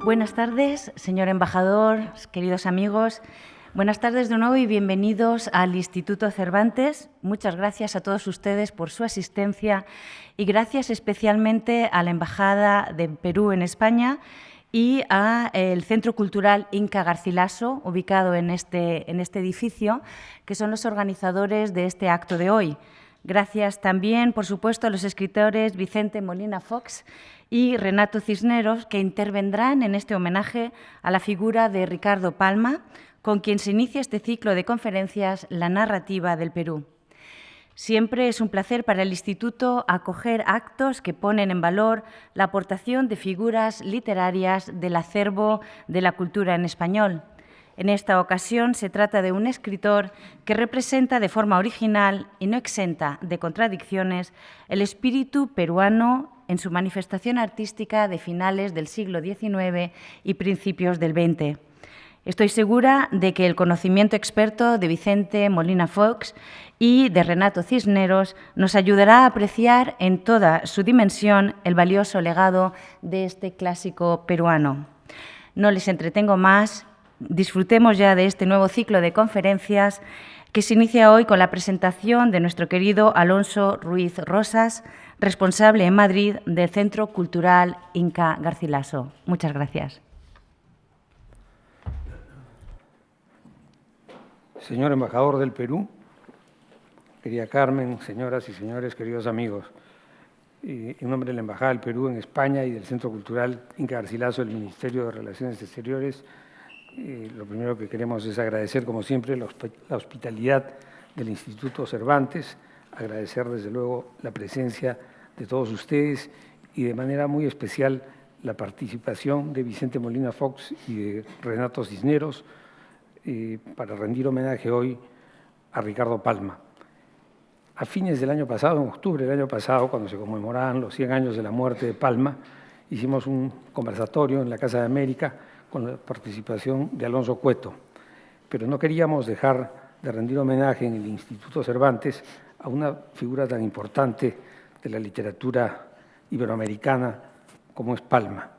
Buenas tardes, señor embajador, queridos amigos. Buenas tardes de nuevo y bienvenidos al Instituto Cervantes. Muchas gracias a todos ustedes por su asistencia y gracias especialmente a la Embajada de Perú en España y al Centro Cultural Inca Garcilaso, ubicado en este edificio, que son los organizadores de este acto de hoy. Gracias también, por supuesto, a los escritores Vicente Molina Fox y Renato Cisneros, que intervendrán en este homenaje a la figura de Ricardo Palma, con quien se inicia este ciclo de conferencias La narrativa del Perú. Siempre es un placer para el Instituto acoger actos que ponen en valor la aportación de figuras literarias del acervo de la cultura en español. En esta ocasión se trata de un escritor que representa de forma original y no exenta de contradicciones el espíritu peruano en su manifestación artística de finales del siglo XIX y principios del XX. Estoy segura de que el conocimiento experto de Vicente Molina Fox y de Renato Cisneros nos ayudará a apreciar en toda su dimensión el valioso legado de este clásico peruano. No les entretengo más. Disfrutemos ya de este nuevo ciclo de conferencias que se inicia hoy con la presentación de nuestro querido Alonso Ruiz Rosas, responsable en Madrid del Centro Cultural Inca Garcilaso. Muchas gracias. Señor embajador del Perú, querida Carmen, señoras y señores, queridos amigos, en nombre de la Embajada del Perú en España y del Centro Cultural Inca Garcilaso del Ministerio de Relaciones Exteriores, lo primero que queremos es agradecer, como siempre, la hospitalidad del Instituto Cervantes, agradecer desde luego la presencia de todos ustedes y de manera muy especial la participación de Vicente Molina Fox y de Renato Cisneros para rendir homenaje hoy a Ricardo Palma. A fines del año pasado, en octubre del año pasado, cuando se conmemoraban los 100 años de la muerte de Palma, hicimos un conversatorio en la Casa de América con la participación de Alonso Cueto, pero no queríamos dejar de rendir homenaje en el Instituto Cervantes a una figura tan importante de la literatura iberoamericana como es Palma.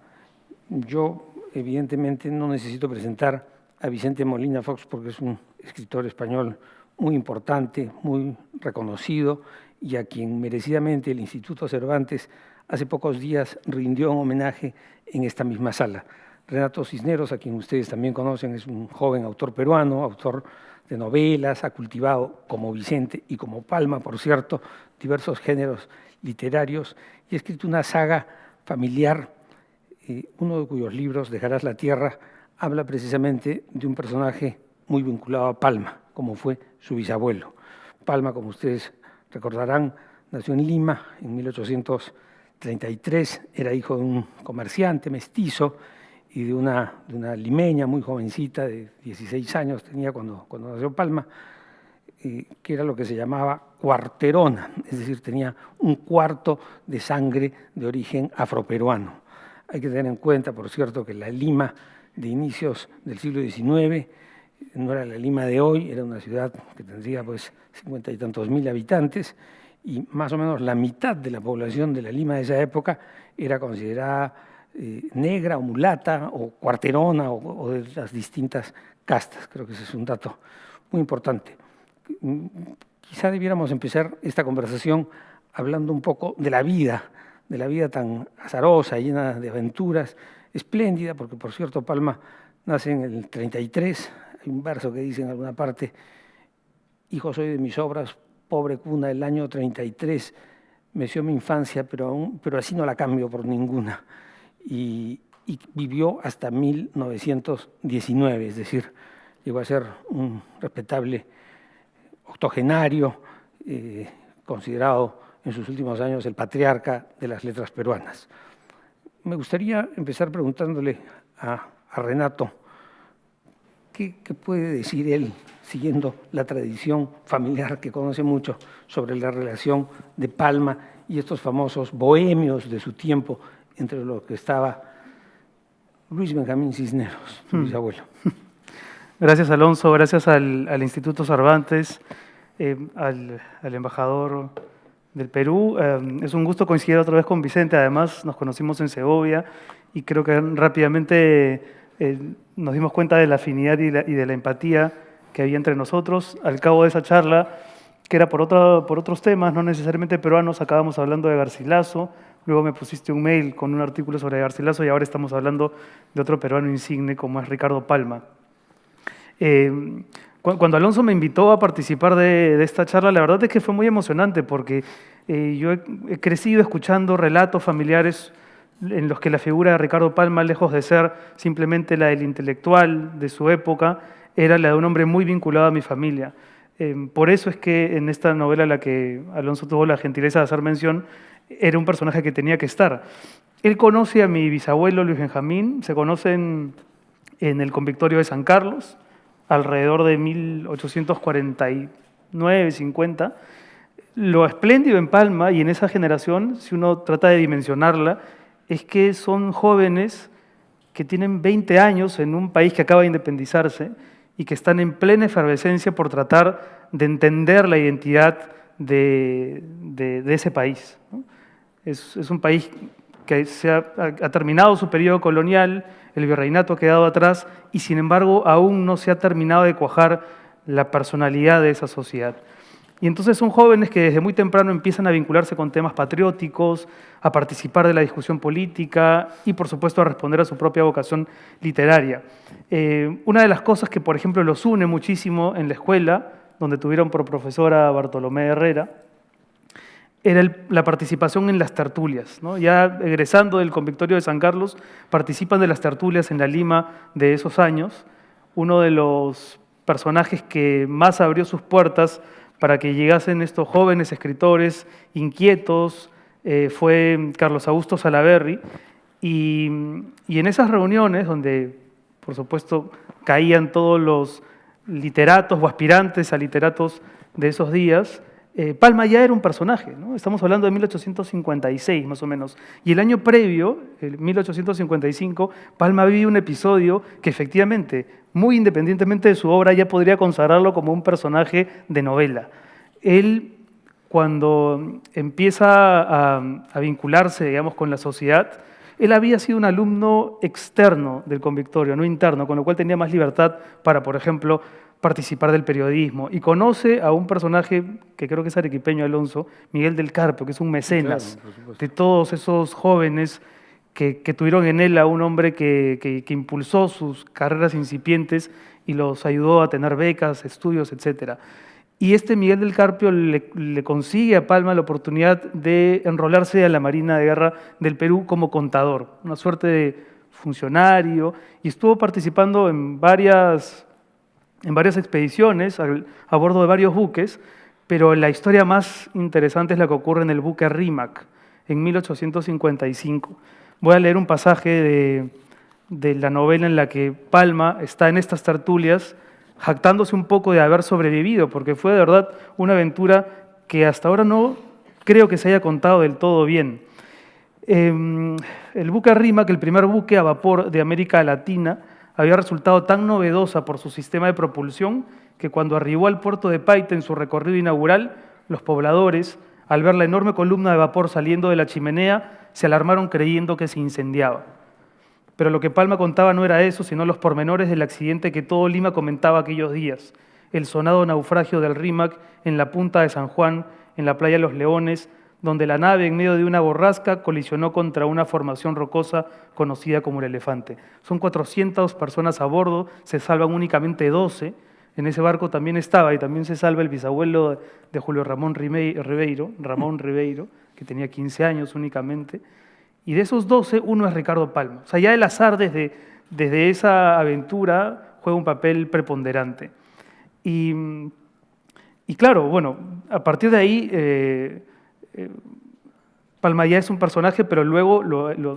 Yo, evidentemente, no necesito presentar a Vicente Molina Fox porque es un escritor español muy importante, muy reconocido y a quien merecidamente el Instituto Cervantes hace pocos días rindió un homenaje en esta misma sala. Renato Cisneros, a quien ustedes también conocen, es un joven autor peruano, autor de novelas, ha cultivado como Vicente y como Palma, por cierto, diversos géneros literarios y ha escrito una saga familiar, uno de cuyos libros, Dejarás la tierra, habla precisamente de un personaje muy vinculado a Palma, como fue su bisabuelo. Palma, como ustedes recordarán, nació en Lima en 1833, era hijo de un comerciante mestizo y de una limeña muy jovencita, de 16 años tenía cuando nació Palma, que era lo que se llamaba cuarterona, es decir, tenía un cuarto de sangre de origen afroperuano. Hay que tener en cuenta, por cierto, que la Lima de inicios del siglo XIX no era la Lima de hoy, era una ciudad que tendría pues 50 y tantos mil habitantes y más o menos la mitad de la población de la Lima de esa época era considerada negra o mulata o cuarterona o de las distintas castas. Creo que ese es un dato muy importante. Quizá debiéramos empezar esta conversación hablando un poco de la vida tan azarosa, llena de aventuras, espléndida, porque por cierto Palma nace en el 33, hay un verso que dice en alguna parte: hijo soy de mis obras, pobre cuna del año 33, meció mi infancia, pero así no la cambio por ninguna. Y vivió hasta 1919, es decir, llegó a ser un respetable octogenario, considerado en sus últimos años el patriarca de las letras peruanas. Me gustaría empezar preguntándole a Renato, ¿qué puede decir él, siguiendo la tradición familiar que conoce mucho, sobre la relación de Palma y estos famosos bohemios de su tiempo, entre los que estaba Luis Benjamín Cisneros, su bisabuelo? Gracias, Alonso, gracias al Instituto Cervantes, al embajador del Perú. Es un gusto coincidir otra vez con Vicente, además nos conocimos en Segovia y creo que rápidamente nos dimos cuenta de la afinidad y de la empatía que había entre nosotros. Al cabo de esa charla, que era por otros temas, no necesariamente peruanos, acabamos hablando de Garcilaso, luego me pusiste un mail con un artículo sobre Garcilaso y ahora estamos hablando de otro peruano insigne como es Ricardo Palma. Cuando Alonso me invitó a participar de esta charla, la verdad es que fue muy emocionante porque yo he crecido escuchando relatos familiares en los que la figura de Ricardo Palma, lejos de ser simplemente la del intelectual de su época, era la de un hombre muy vinculado a mi familia. Por eso es que en esta novela a la que Alonso tuvo la gentileza de hacer mención, era un personaje que tenía que estar. Él conoce a mi bisabuelo Luis Benjamín, se conocen en el convictorio de San Carlos, alrededor de 1849-50. Lo espléndido en Palma y en esa generación, si uno trata de dimensionarla, es que son jóvenes que tienen 20 años en un país que acaba de independizarse y que están en plena efervescencia por tratar de entender la identidad de ese país, ¿no? Es un país que ha terminado su periodo colonial, el virreinato ha quedado atrás y sin embargo aún no se ha terminado de cuajar la personalidad de esa sociedad. Y entonces son jóvenes que desde muy temprano empiezan a vincularse con temas patrióticos, a participar de la discusión política y, por supuesto, a responder a su propia vocación literaria. Una de las cosas que, por ejemplo, los une muchísimo en la escuela, donde tuvieron por profesora a Bartolomé Herrera, era la participación en las tertulias, ¿no? Ya egresando del convictorio de San Carlos, participan de las tertulias en la Lima de esos años. Uno de los personajes que más abrió sus puertas para que llegasen estos jóvenes escritores inquietos fue Carlos Augusto Salaverry, y en esas reuniones, donde por supuesto caían todos los literatos o aspirantes a literatos de esos días, Palma ya era un personaje, ¿no? Estamos hablando de 1856 más o menos, y el año previo, el 1855, Palma vive un episodio que efectivamente, muy independientemente de su obra, ya podría consagrarlo como un personaje de novela. Él, cuando empieza a vincularse, digamos, con la sociedad, él había sido un alumno externo del convictorio, no interno, con lo cual tenía más libertad para, por ejemplo, participar del periodismo, y conoce a un personaje que creo que es arequipeño, Alonso, Miguel del Carpio, que es un mecenas, claro, de todos esos jóvenes que tuvieron en él a un hombre que impulsó sus carreras incipientes y los ayudó a tener becas, estudios, etc. Y este Miguel del Carpio le consigue a Palma la oportunidad de enrolarse a la Marina de Guerra del Perú como contador, una suerte de funcionario, y estuvo participando en varias expediciones a bordo de varios buques, pero la historia más interesante es la que ocurre en el buque Rímac, en 1855. Voy a leer un pasaje de la novela en la que Palma está en estas tertulias, jactándose un poco de haber sobrevivido, porque fue de verdad una aventura que hasta ahora no creo que se haya contado del todo bien. El buque Rímac, el primer buque a vapor de América Latina, había resultado tan novedosa por su sistema de propulsión que cuando arribó al puerto de Paita en su recorrido inaugural, los pobladores, al ver la enorme columna de vapor saliendo de la chimenea, se alarmaron creyendo que se incendiaba. Pero lo que Palma contaba no era eso, sino los pormenores del accidente que todo Lima comentaba aquellos días: el sonado naufragio del Rímac en la punta de San Juan, en la playa de Los Leones, donde la nave, en medio de una borrasca, colisionó contra una formación rocosa conocida como el Elefante. Son 400 personas a bordo, se salvan únicamente 12. En ese barco también estaba y también se salva el bisabuelo de Julio Ramón Ribeiro, que tenía 15 años únicamente. Y de esos 12, uno es Ricardo Palma. O sea, ya el azar desde esa aventura juega un papel preponderante. Y claro, bueno, a partir de ahí Palma ya es un personaje, pero luego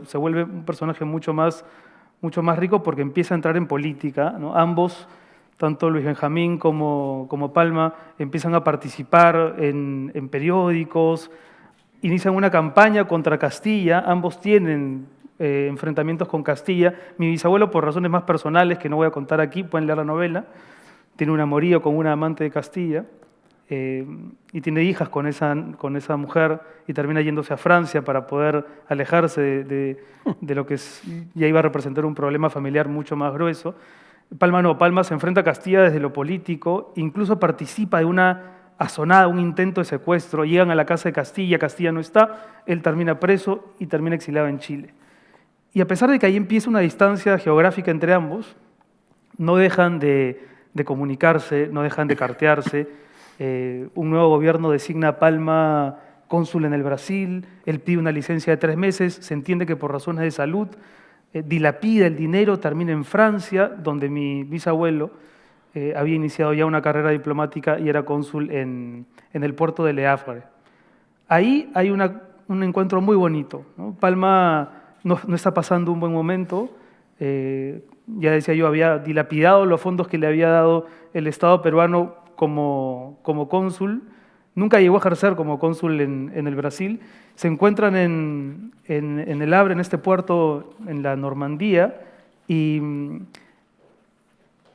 se vuelve un personaje mucho más rico porque empieza a entrar en política, ¿no? Ambos, tanto Luis Benjamín como Palma, empiezan a participar en periódicos, inician una campaña contra Castilla, ambos tienen enfrentamientos con Castilla. Mi bisabuelo, por razones más personales que no voy a contar aquí, pueden leer la novela, tiene un amorío con una amante de Castilla. y tiene hijas con esa mujer y termina yéndose a Francia para poder alejarse de lo que ya iba a representar un problema familiar mucho más grueso. Palma se enfrenta a Castilla desde lo político, incluso participa de una azonada, un intento de secuestro, llegan a la casa de Castilla, Castilla no está, él termina preso y termina exiliado en Chile. Y a pesar de que ahí empieza una distancia geográfica entre ambos, no dejan de comunicarse, no dejan de cartearse. Un nuevo gobierno designa a Palma cónsul en el Brasil, él pide una licencia de 3 meses, se entiende que por razones de salud, dilapida el dinero, termina en Francia, donde mi bisabuelo había iniciado ya una carrera diplomática y era cónsul en el puerto de Le Havre. Ahí hay un encuentro muy bonito, ¿no? Palma no está pasando un buen momento, ya decía yo, había dilapidado los fondos que le había dado el Estado peruano como cónsul, nunca llegó a ejercer como cónsul en el Brasil, se encuentran en el Havre, en este puerto en la Normandía, y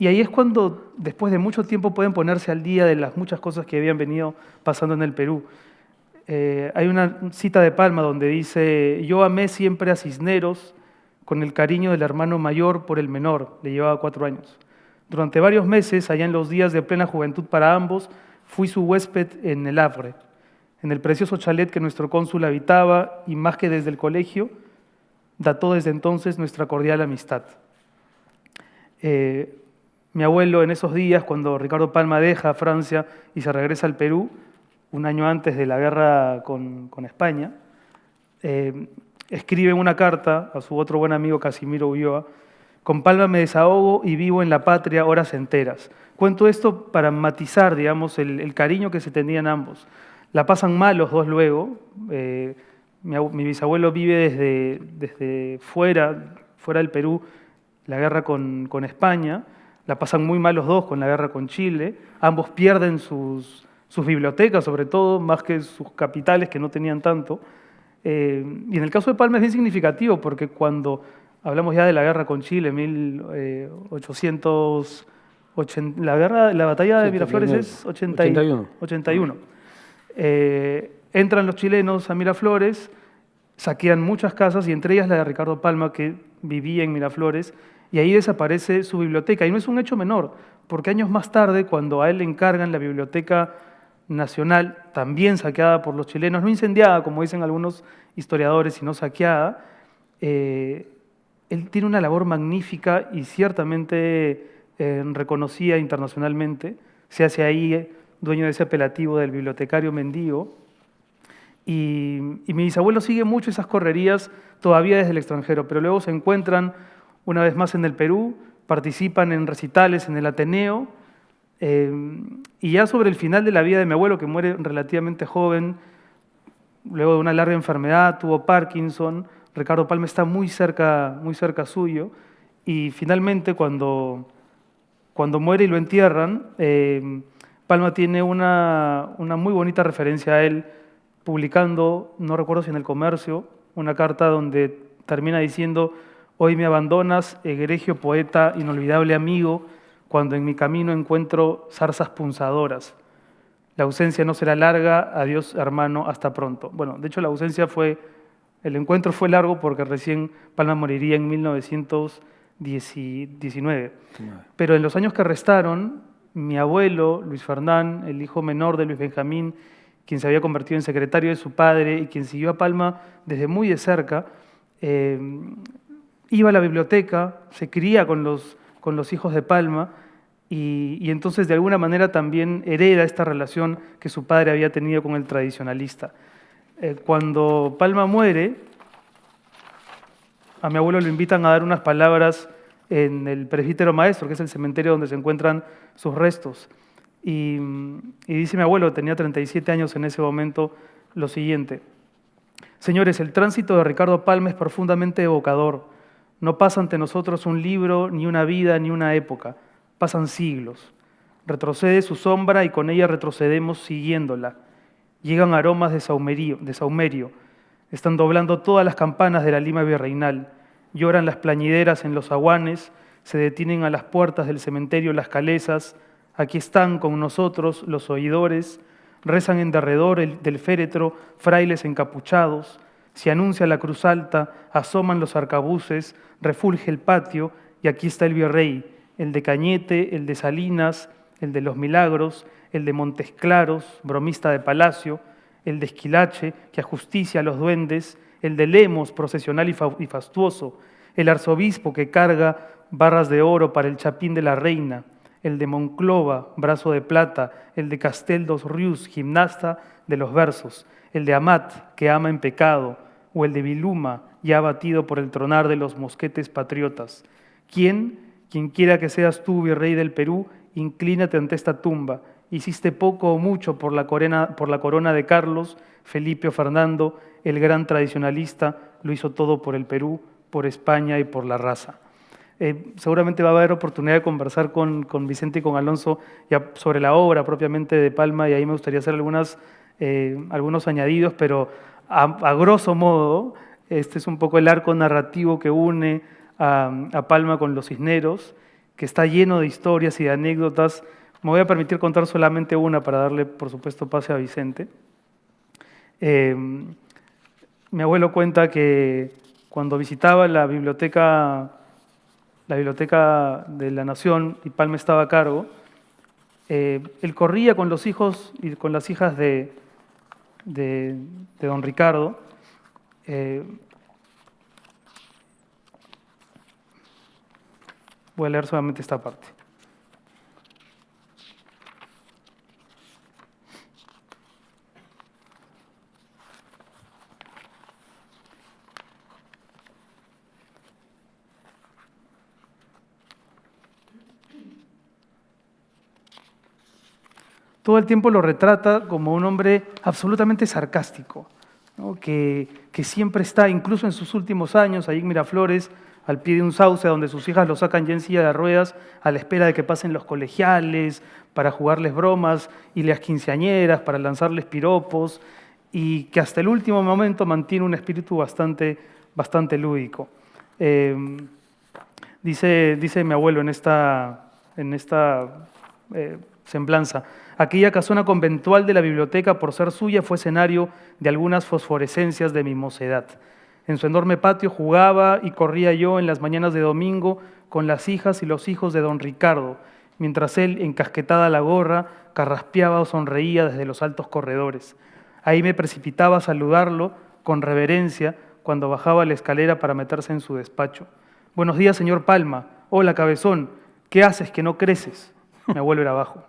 ahí es cuando, después de mucho tiempo, pueden ponerse al día de las muchas cosas que habían venido pasando en el Perú. Hay una cita de Palma donde dice: yo amé siempre a Cisneros con el cariño del hermano mayor por el menor, le llevaba 4 años. Durante varios meses, allá en los días de plena juventud para ambos, fui su huésped en el Havre, en el precioso chalet que nuestro cónsul habitaba, y más que desde el colegio, dató desde entonces nuestra cordial amistad. Mi abuelo, en esos días, cuando Ricardo Palma deja Francia y se regresa al Perú, un año antes de la guerra con España, escribe una carta a su otro buen amigo Casimiro Ulloa: con Palma me desahogo y vivo en la patria horas enteras. Cuento esto para matizar, digamos, el cariño que se tenían ambos. La pasan mal los dos luego. Mi bisabuelo vive desde fuera del Perú, la guerra con España. La pasan muy mal los dos con la guerra con Chile. Ambos pierden sus bibliotecas, sobre todo, más que sus capitales, que no tenían tanto. Y en el caso de Palma es bien significativo, porque cuando hablamos ya de la guerra con Chile, 1880, la batalla de Miraflores es 81. Entran los chilenos a Miraflores, saquean muchas casas, y entre ellas la de Ricardo Palma, que vivía en Miraflores, y ahí desaparece su biblioteca. Y no es un hecho menor, porque años más tarde, cuando a él le encargan la Biblioteca Nacional, también saqueada por los chilenos, no incendiada, como dicen algunos historiadores, sino saqueada, él tiene una labor magnífica y ciertamente reconocida internacionalmente. Se hace ahí dueño de ese apelativo del bibliotecario mendigo. Y mi bisabuelo sigue mucho esas correrías todavía desde el extranjero, pero luego se encuentran una vez más en el Perú, participan en recitales en el Ateneo, y ya sobre el final de la vida de mi abuelo, que muere relativamente joven, luego de una larga enfermedad, tuvo Parkinson, Ricardo Palma está muy cerca suyo, y finalmente cuando muere y lo entierran, Palma tiene una muy bonita referencia a él, publicando, no recuerdo si en El Comercio, una carta donde termina diciendo: hoy me abandonas, egregio poeta, inolvidable amigo, cuando en mi camino encuentro zarzas punzadoras. La ausencia no será larga, adiós hermano, hasta pronto. Bueno, de hecho el encuentro fue largo, porque recién Palma moriría en 1919. Pero en los años que restaron, mi abuelo, Luis Fernán, el hijo menor de Luis Benjamín, quien se había convertido en secretario de su padre y quien siguió a Palma desde muy de cerca, iba a la biblioteca, se cría con los hijos de Palma, y entonces de alguna manera también hereda esta relación que su padre había tenido con el tradicionalista. Cuando Palma muere, a mi abuelo lo invitan a dar unas palabras en el presbítero maestro, que es el cementerio donde se encuentran sus restos. Y dice mi abuelo, tenía 37 años en ese momento, lo siguiente: señores, el tránsito de Ricardo Palma es profundamente evocador. No pasa ante nosotros un libro, ni una vida, ni una época. Pasan siglos. Retrocede su sombra y con ella retrocedemos siguiéndola. Llegan aromas de sahumerio. Están doblando todas las campanas de la Lima virreinal. Lloran las plañideras en los aguanes. Se detienen a las puertas del cementerio las calesas. Aquí están con nosotros los oidores, rezan en derredor del féretro frailes encapuchados, se anuncia la cruz alta, asoman los arcabuces, refulge el patio, y aquí está el virrey, el de Cañete, el de Salinas, el de los Milagros, el de Montes Claros, bromista de palacio, el de Esquilache, que ajusticia a los duendes, el de Lemos, procesional y fastuoso, el arzobispo que carga barras de oro para el chapín de la reina, el de Monclova, brazo de plata, el de Castel dos Rius, gimnasta de los versos, el de Amat, que ama en pecado, o el de Viluma, ya abatido por el tronar de los mosquetes patriotas. Quien quiera que seas tú, virrey del Perú, inclínate ante esta tumba. Hiciste poco o mucho por la corona de Carlos, Felipe o Fernando, el gran tradicionalista, lo hizo todo por el Perú, por España y por la raza. Seguramente va a haber oportunidad de conversar con Vicente y con Alonso ya sobre la obra propiamente de Palma, y ahí me gustaría hacer algunos añadidos, pero a grosso modo, este es un poco el arco narrativo que une a Palma con Los Cisneros, que está lleno de historias y de anécdotas. Me voy a permitir contar solamente una para darle, por supuesto, pase a Vicente. Mi abuelo cuenta que cuando visitaba la biblioteca de la Nación y Palma estaba a cargo, él corría con los hijos y con las hijas de don Ricardo. Voy a leer solamente esta parte. Todo el tiempo lo retrata como un hombre absolutamente sarcástico, ¿no? que siempre está, incluso en sus últimos años, ahí en Miraflores, al pie de un sauce donde sus hijas lo sacan ya en silla de ruedas a la espera de que pasen los colegiales, para jugarles bromas, y las quinceañeras, para lanzarles piropos, y que hasta el último momento mantiene un espíritu bastante lúdico. Dice mi abuelo en esta semblanza: aquella casona conventual de la biblioteca, por ser suya, fue escenario de algunas fosforescencias de mi mocedad. En su enorme patio jugaba y corría yo en las mañanas de domingo con las hijas y los hijos de don Ricardo, mientras él, encasquetada la gorra, carraspeaba o sonreía desde los altos corredores. Ahí me precipitaba a saludarlo con reverencia cuando bajaba la escalera para meterse en su despacho. «Buenos días, señor Palma. Hola, cabezón. ¿Qué haces que no creces?». Mi abuelo era bajo.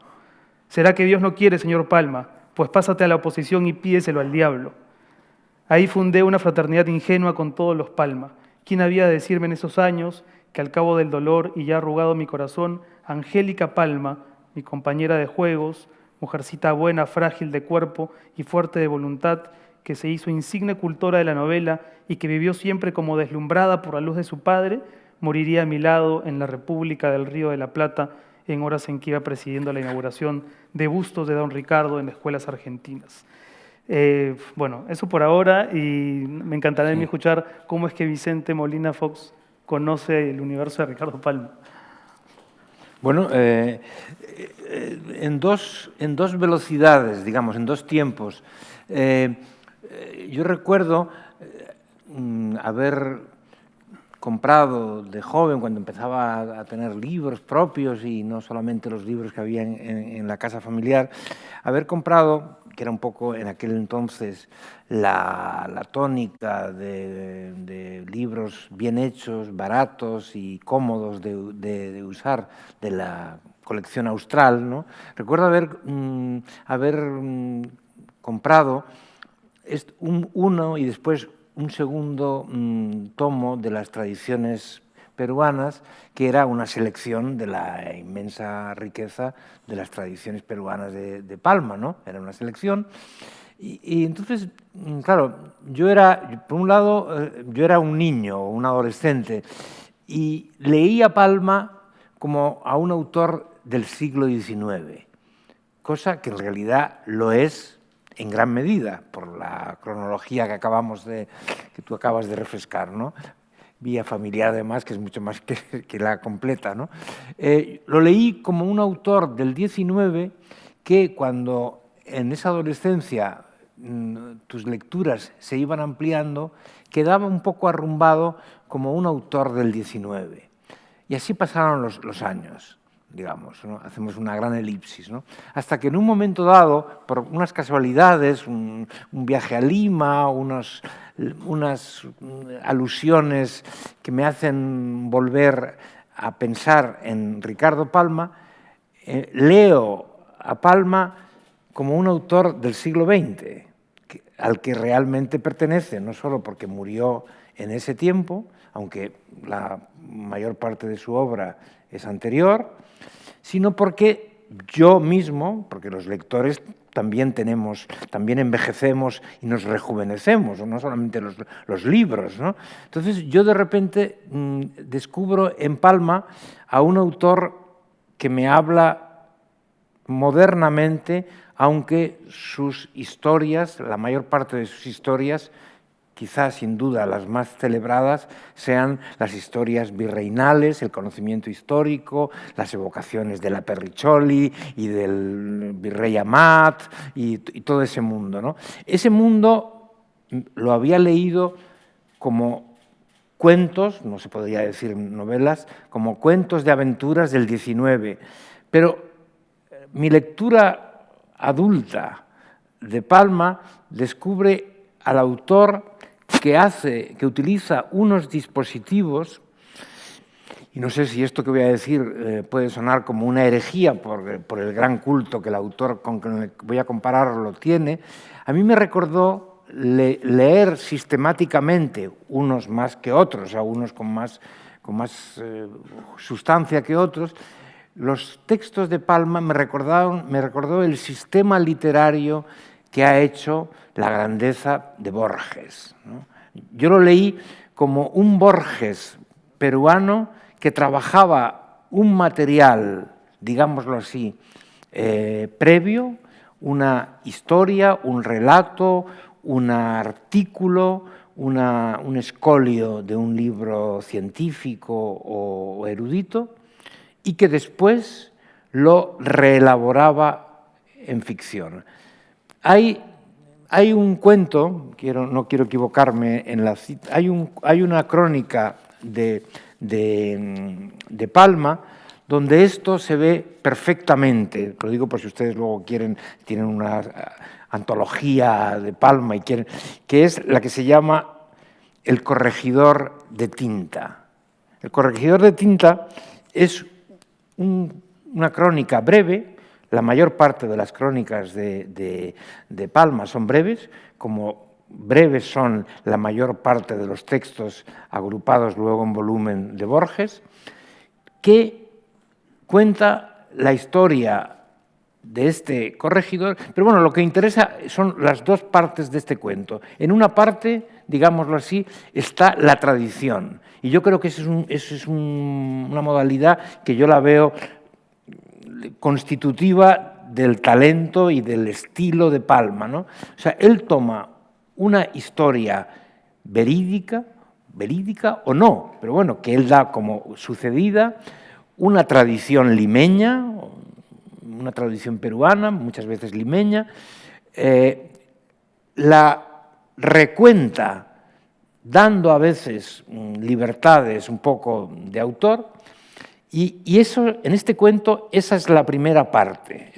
«¿Será que Dios no quiere, señor Palma? Pues pásate a la oposición y pídeselo al diablo». Ahí fundé una fraternidad ingenua con todos los Palma. ¿Quién había de decirme en esos años que al cabo del dolor y ya arrugado mi corazón, Angélica Palma, mi compañera de juegos, mujercita buena, frágil de cuerpo y fuerte de voluntad, que se hizo insigne cultora de la novela y que vivió siempre como deslumbrada por la luz de su padre, moriría a mi lado en la República del Río de la Plata en horas en que iba presidiendo la inauguración de bustos de don Ricardo en escuelas argentinas? Bueno, eso por ahora, y me encantará escuchar cómo es que Vicente Molina Fox conoce el universo de Ricardo Palma. Bueno, en dos velocidades, digamos, en dos tiempos. Yo recuerdo haber comprado de joven, cuando empezaba a tener libros propios y no solamente los libros que había en la casa familiar, haber comprado, que era un poco en aquel entonces la tónica de libros bien hechos, baratos y cómodos de usar, de la colección austral, ¿no? Recuerdo haber comprado uno y después un segundo tomo de las tradiciones peruanas, que era una selección de la inmensa riqueza de las tradiciones peruanas de Palma, ¿no? Era una selección. Y entonces, claro, por un lado, yo era un niño, un adolescente, y leía Palma como a un autor del siglo XIX, cosa que en realidad lo es en gran medida por la cronología que tú acabas de refrescar, ¿no? vía familiar además, que es mucho más que la completa, ¿no? Lo leí como un autor del 19 que cuando en esa adolescencia tus lecturas se iban ampliando, quedaba un poco arrumbado como un autor del 19. Y así pasaron los años, digamos, ¿no? Hacemos una gran elipsis, ¿no? Hasta que en un momento dado, por unas casualidades, un viaje a Lima, unas alusiones que me hacen volver a pensar en Ricardo Palma, leo a Palma como un autor del siglo XX, al que realmente pertenece, no solo porque murió en ese tiempo, aunque la mayor parte de su obra es anterior, sino porque yo mismo, porque los lectores también envejecemos y nos rejuvenecemos, no solamente los libros, ¿no? Entonces yo de repente descubro en Palma a un autor que me habla modernamente, aunque sus historias, la mayor parte de sus historias, quizás sin duda las más celebradas, sean las historias virreinales, el conocimiento histórico, las evocaciones de la Perriccioli y del virrey Amat y todo ese mundo, ¿no? Ese mundo lo había leído como cuentos, no se podría decir novelas, como cuentos de aventuras del 19, pero mi lectura adulta de Palma descubre al autor que utiliza unos dispositivos, y no sé si esto que voy a decir puede sonar como una herejía por el gran culto que el autor con que voy a compararlo tiene. A mí me recordó leer sistemáticamente, unos más que otros, unos con más sustancia que otros. Los textos de Palma me recordó el sistema literario que ha hecho la grandeza de Borges, ¿no? Yo lo leí como un Borges peruano que trabajaba un material, digámoslo así, previo, una historia, un relato, un artículo, un escolio de un libro científico o erudito, y que después lo reelaboraba en ficción. Hay un cuento, no quiero equivocarme en la cita, hay una crónica de Palma donde esto se ve perfectamente. Lo digo por si ustedes luego tienen una antología de Palma y quieren, que es la que se llama El corregidor de tinta. El corregidor de tinta es una crónica breve. La mayor parte de las crónicas de Palma son breves, como breves son la mayor parte de los textos agrupados luego en volumen de Borges, que cuenta la historia de este corregidor, pero bueno, lo que interesa son las dos partes de este cuento. En una parte, digámoslo así, está la tradición, y yo creo que esa es una modalidad que yo la veo constitutiva del talento y del estilo de Palma, ¿no? O sea, él toma una historia verídica o no, pero bueno, que él da como sucedida, una tradición limeña, una tradición peruana, muchas veces limeña, la recuenta dando a veces libertades un poco de autor. Y eso, en este cuento, esa es la primera parte,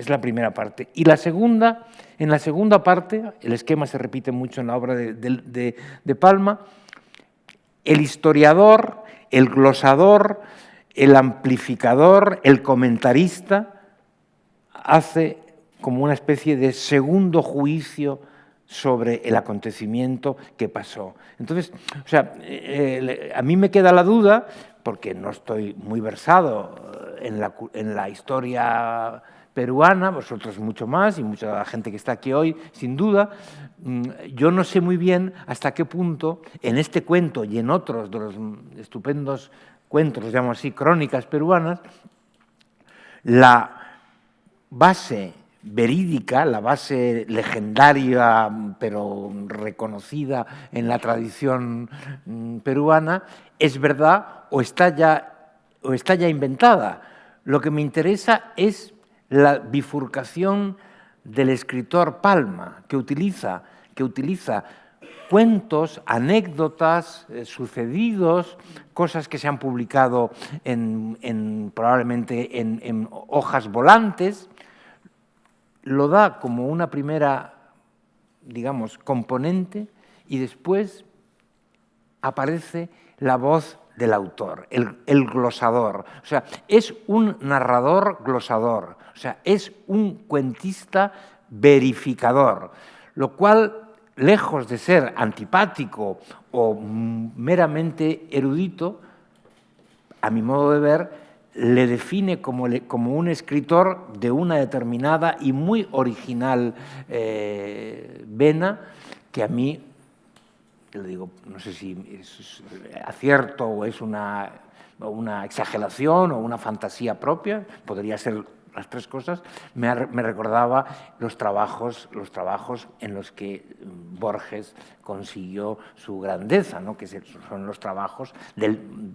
Y en la segunda parte, el esquema se repite mucho en la obra de Palma, el historiador, el glosador, el amplificador, el comentarista, hace como una especie de segundo juicio sobre el acontecimiento que pasó. Entonces, o sea, a mí me queda la duda, porque no estoy muy versado en la historia peruana, vosotros mucho más, y mucha gente que está aquí hoy, sin duda. Yo no sé muy bien hasta qué punto, en este cuento y en otros de los estupendos cuentos, los llamo así, crónicas peruanas, la base verídica, la base legendaria, pero reconocida en la tradición peruana, es verdad o está ya inventada. Lo que me interesa es la bifurcación del escritor Palma, que utiliza cuentos, anécdotas, sucedidos, cosas que se han publicado probablemente en hojas volantes, lo da como una primera, digamos, componente, y después aparece la voz del autor, el glosador. O sea, es un narrador glosador, o sea, es un cuentista verificador, lo cual, lejos de ser antipático o meramente erudito, a mi modo de ver, le define como un escritor de una determinada y muy original vena, que a mí, le digo, no sé si es acierto o es una exageración o una fantasía propia, podría ser las tres cosas, me recordaba los trabajos en los que Borges consiguió su grandeza, ¿no? Que son los trabajos,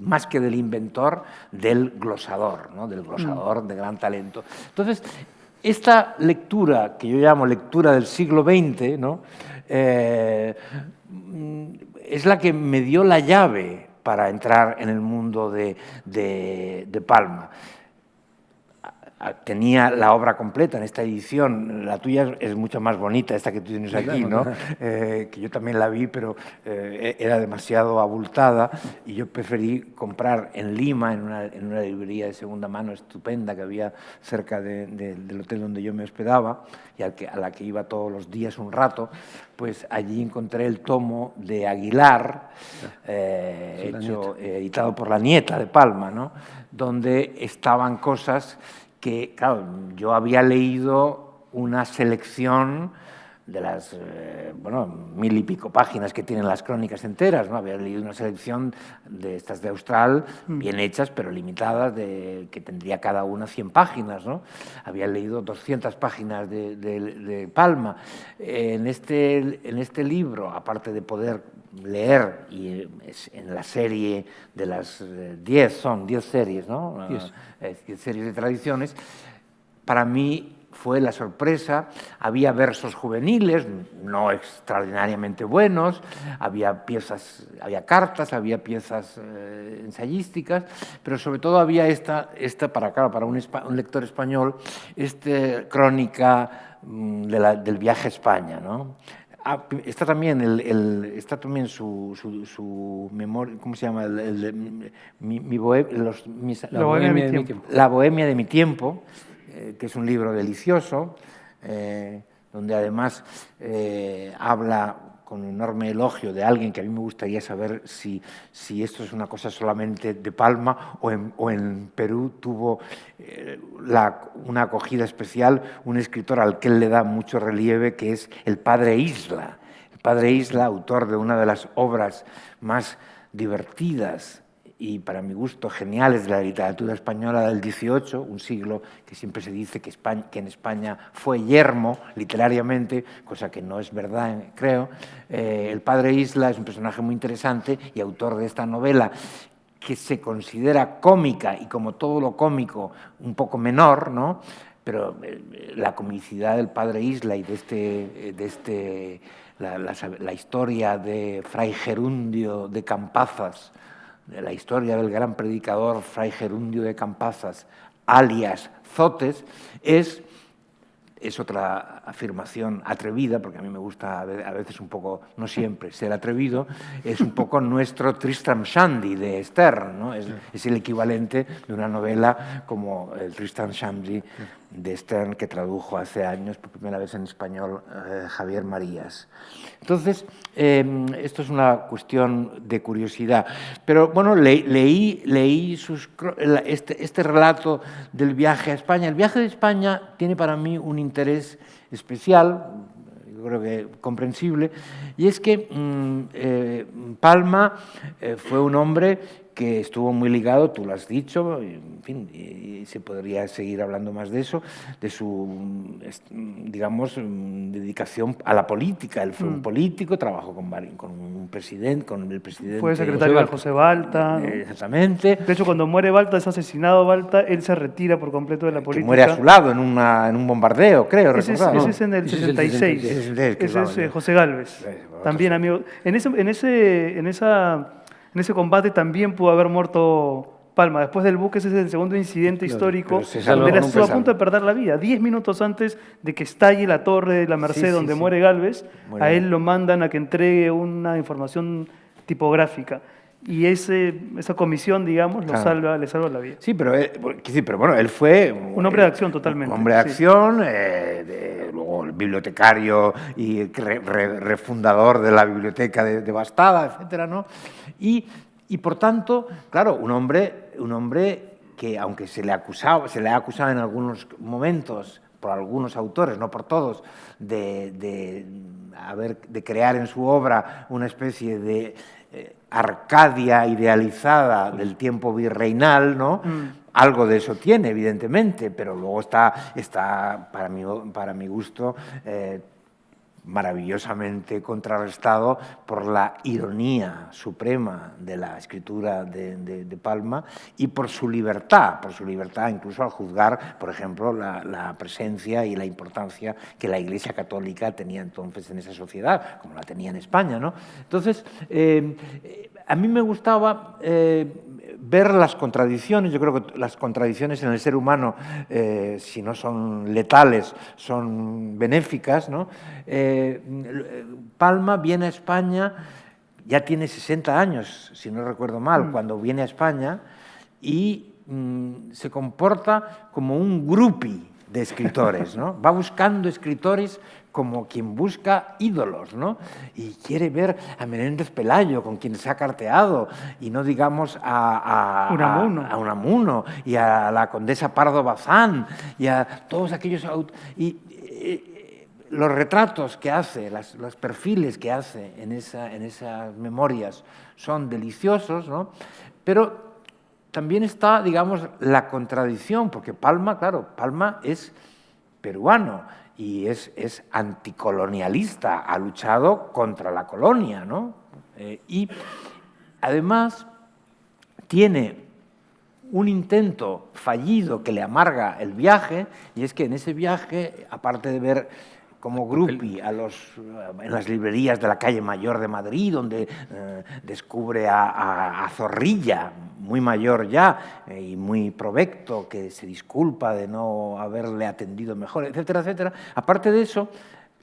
más que del inventor, del glosador, ¿no? Del glosador de gran talento. Entonces, esta lectura, que yo llamo lectura del siglo XX, ¿no? Es la que me dio la llave para entrar en el mundo de Palma. Tenía la obra completa en esta edición. La tuya es mucho más bonita, esta que tú tienes aquí, ¿no? Que yo también la vi, pero era demasiado abultada, y yo preferí comprar en Lima, en una librería de segunda mano estupenda que había cerca del hotel donde yo me hospedaba y a la que iba todos los días un rato. Pues allí encontré el tomo de Aguilar, editado por la nieta de Palma, ¿no? Donde estaban cosas que, claro, yo había leído una selección de las, 1000 y pico páginas que tienen las crónicas enteras, ¿no? Había leído una selección de estas de Austral, bien hechas, pero limitadas, que tendría cada una 100 páginas, ¿no? Había leído 200 páginas de Palma. En este libro, aparte de poder leer, y en la serie de las 10 series, ¿no? 10 series de tradiciones, para mí fue la sorpresa. Había versos juveniles, no extraordinariamente buenos, había cartas, había piezas ensayísticas, pero sobre todo había esta para un lector español, crónica del viaje a España, ¿no? Está también su memoria, ¿cómo se llama? La Bohemia de mi tiempo, que es un libro delicioso, donde además habla con enorme elogio de alguien que a mí me gustaría saber si esto es una cosa solamente de Palma o en Perú tuvo una acogida especial, un escritor al que él le da mucho relieve, que es el Padre Isla. El Padre Isla, autor de una de las obras más divertidas y, para mi gusto, geniales de la literatura española del XVIII, un siglo que siempre se dice que en España fue yermo literariamente, cosa que no es verdad, creo. El Padre Isla es un personaje muy interesante y autor de esta novela, que se considera cómica y, como todo lo cómico, un poco menor, ¿no? Pero la comicidad del Padre Isla y la historia de Fray Gerundio de Campazas, de la historia del gran predicador Fray Gerundio de Campazas, alias Zotes, es otra afirmación atrevida, porque a mí me gusta a veces un poco, no siempre, ser atrevido. Es un poco nuestro Tristram Shandy de Stern, ¿no? Es el equivalente de una novela como el Tristram Shandy de Stern, que tradujo hace años por primera vez en español Javier Marías. Entonces, esto es una cuestión de curiosidad. Pero bueno, leí este relato del viaje a España. El viaje de España tiene para mí un interés especial, yo creo que comprensible, y es que Palma fue un hombre que estuvo muy ligado, tú lo has dicho, en fin, y se podría seguir hablando más de eso, de su, digamos, dedicación a la política. Él fue un político, trabajó con el presidente. Fue secretario de José Balta, ¿no? Exactamente. De hecho, cuando muere Balta, es asesinado Balta, él se retira por completo de la política. Que muere a su lado en un bombardeo, creo, ese es en el 66. Ese es José Gálvez. También, amigo. En ese combate también pudo haber muerto Palma. Después del buque, ese es el segundo incidente histórico donde él estuvo a punto de perder la vida. 10 minutos antes de que estalle la torre de la Merced donde muere Gálvez, a él lo mandan a que entregue una información tipográfica. Y esa comisión, digamos, le salva la vida. Sí, pero bueno, él fue un hombre de acción totalmente. Un hombre de acción, luego el bibliotecario y refundador de la biblioteca de Devastada, etcétera, ¿no? Y por tanto, claro, un hombre que, aunque se le ha acusado en algunos momentos por algunos autores, no por todos, de crear en su obra una especie de Arcadia idealizada del tiempo virreinal, ¿no? Algo de eso tiene, evidentemente, pero luego está para mi gusto, maravillosamente contrarrestado por la ironía suprema de la escritura de Palma y por su libertad incluso al juzgar, por ejemplo, la presencia y la importancia que la Iglesia Católica tenía entonces en esa sociedad, como la tenía en España, ¿no? Entonces, a mí me gustaba ver las contradicciones. Yo creo que las contradicciones en el ser humano, si no son letales, son benéficas, ¿no? Palma viene a España, ya tiene 60 años, si no recuerdo mal, cuando viene a España, y se comporta como un groupie de escritores, ¿no? Va buscando escritores como quien busca ídolos, ¿no? Y quiere ver a Menéndez Pelayo, con quien se ha carteado, y no digamos a Unamuno, y a la condesa Pardo Bazán, y a todos aquellos... los retratos que hace, los perfiles que hace en esas memorias son deliciosos, ¿no? Pero también está, digamos, la contradicción, porque Palma es peruano y es anticolonialista, ha luchado contra la colonia, ¿no? Y además tiene un intento fallido que le amarga el viaje, y es que en ese viaje, aparte de ver como groupie en las librerías de la calle Mayor de Madrid, donde descubre a Zorrilla, muy mayor ya y muy provecto, que se disculpa de no haberle atendido mejor, etcétera, etcétera. Aparte de eso,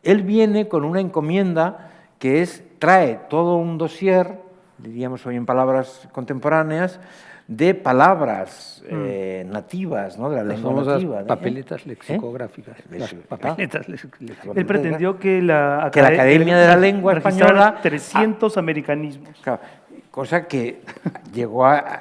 él viene con una encomienda que trae todo un dossier, diríamos hoy en palabras contemporáneas, de palabras nativas, ¿no? De la lengua nativa. Papeletas lexicográficas. Él pretendió que la Academia de la Lengua Española 300 americanismos. Claro, cosa que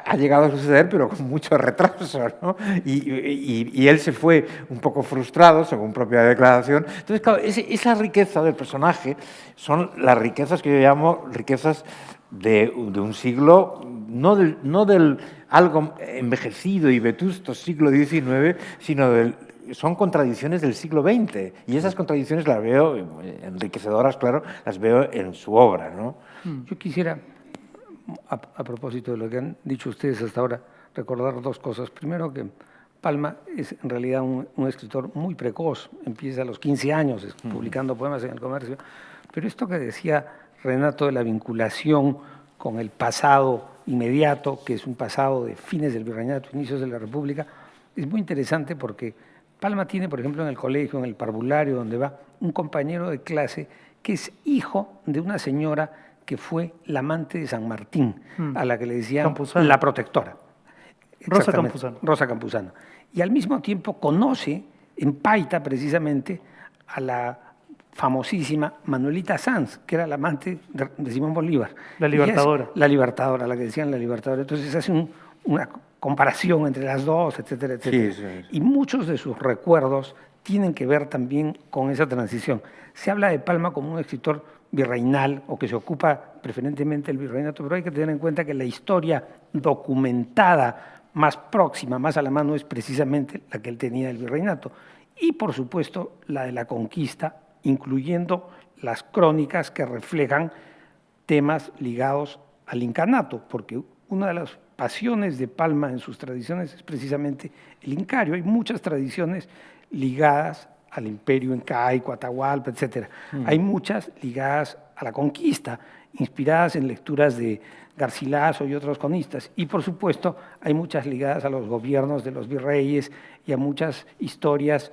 ha llegado a suceder, pero con mucho retraso, ¿no? Y él se fue un poco frustrado, según propia declaración. Entonces, claro, esa riqueza del personaje son las riquezas que yo llamo riquezas de un siglo, no del algo envejecido y vetusto siglo XIX, sino son contradicciones del siglo XX. Y esas contradicciones las veo, enriquecedoras, claro, las veo en su obra, ¿no? Yo quisiera, a propósito de lo que han dicho ustedes hasta ahora, recordar dos cosas. Primero, que Palma es en realidad un escritor muy precoz, empieza a los 15 años publicando poemas en El Comercio, pero esto que decía Renato de la vinculación con el pasado inmediato, que es un pasado de fines del virreinato, inicios de la República, es muy interesante porque Palma tiene, por ejemplo, en el colegio, en el parvulario donde va, un compañero de clase que es hijo de una señora que fue la amante de San Martín, a la que le decían Campuzano. La protectora. Rosa Campuzano. Rosa Campuzano. Y al mismo tiempo conoce en Paita, precisamente, a la famosísima Manuelita Sanz, que era la amante de Simón Bolívar. La Libertadora. La Libertadora, la que decían la Libertadora. Entonces hace una comparación entre las dos, etcétera, etcétera. Sí. Y muchos de sus recuerdos tienen que ver también con esa transición. Se habla de Palma como un escritor virreinal o que se ocupa preferentemente del virreinato, pero hay que tener en cuenta que la historia documentada más próxima, más a la mano, es precisamente la que él tenía del virreinato. Y, por supuesto, la de la conquista, incluyendo las crónicas que reflejan temas ligados al incanato, porque una de las pasiones de Palma en sus tradiciones es precisamente el incario. Hay muchas tradiciones ligadas al imperio incaico, Atahualpa, etc. Hay muchas ligadas a la conquista, inspiradas en lecturas de Garcilaso y otros cronistas. Y, por supuesto, hay muchas ligadas a los gobiernos de los virreyes y a muchas historias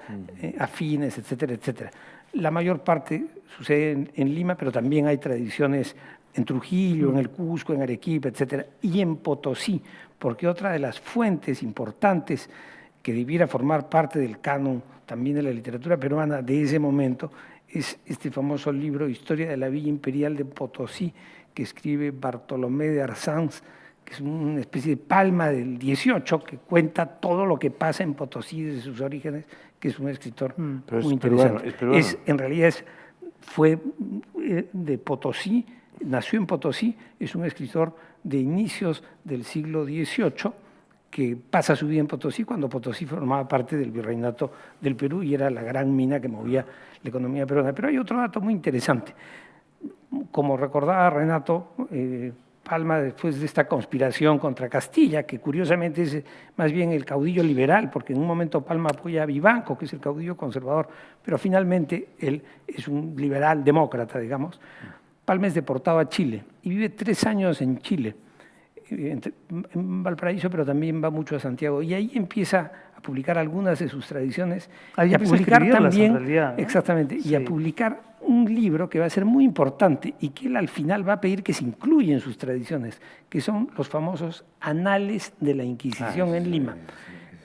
afines, etcétera, etcétera. La mayor parte sucede en Lima, pero también hay tradiciones en Trujillo, en el Cusco, en Arequipa, etcétera, y en Potosí, porque otra de las fuentes importantes que debiera formar parte del canon también de la literatura peruana de ese momento es este famoso libro Historia de la Villa Imperial de Potosí, que escribe Bartolomé de Arsanz, que es una especie de Palma del 18, que cuenta todo lo que pasa en Potosí desde sus orígenes, que es un escritor muy interesante. En realidad fue de Potosí, nació en Potosí, es un escritor de inicios del siglo XVIII, que pasa su vida en Potosí cuando Potosí formaba parte del virreinato del Perú y era la gran mina que movía la economía peruana. Pero hay otro dato muy interesante. Como recordaba Renato, Palma, después de esta conspiración contra Castilla, que curiosamente es más bien el caudillo liberal, porque en un momento Palma apoya a Vivanco, que es el caudillo conservador, pero finalmente él es un liberal demócrata, digamos. Palma es deportado a Chile y vive 3 años en Chile, en Valparaíso, pero también va mucho a Santiago, y ahí empieza a publicar algunas de sus tradiciones, ahí y a publicar también, en realidad, ¿no? Exactamente, Sí. y a publicar un libro que va a ser muy importante y que él al final va a pedir que se incluya en sus tradiciones, que son los famosos Anales de la Inquisición en Lima,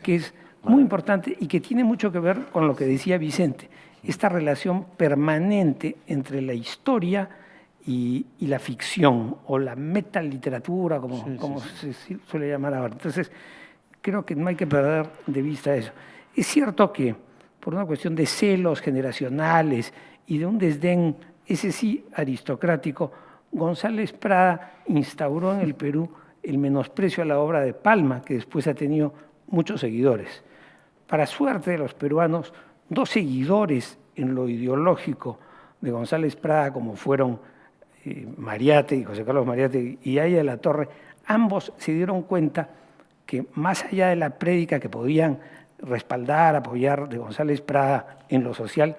que es muy importante y que tiene mucho que ver con lo que decía Vicente, esta relación permanente entre la historia y la ficción, o la metaliteratura, como se suele llamar ahora. Entonces, creo que no hay que perder de vista eso. Es cierto que, por una cuestión de celos generacionales y de un desdén, ese sí, aristocrático, González Prada instauró en el Perú el menosprecio a la obra de Palma, que después ha tenido muchos seguidores. Para suerte de los peruanos, 2 seguidores en lo ideológico de González Prada, como fueron Mariátegui, José Carlos Mariátegui y Aya de la Torre, ambos se dieron cuenta que más allá de la prédica que podían respaldar, apoyar de González Prada en lo social,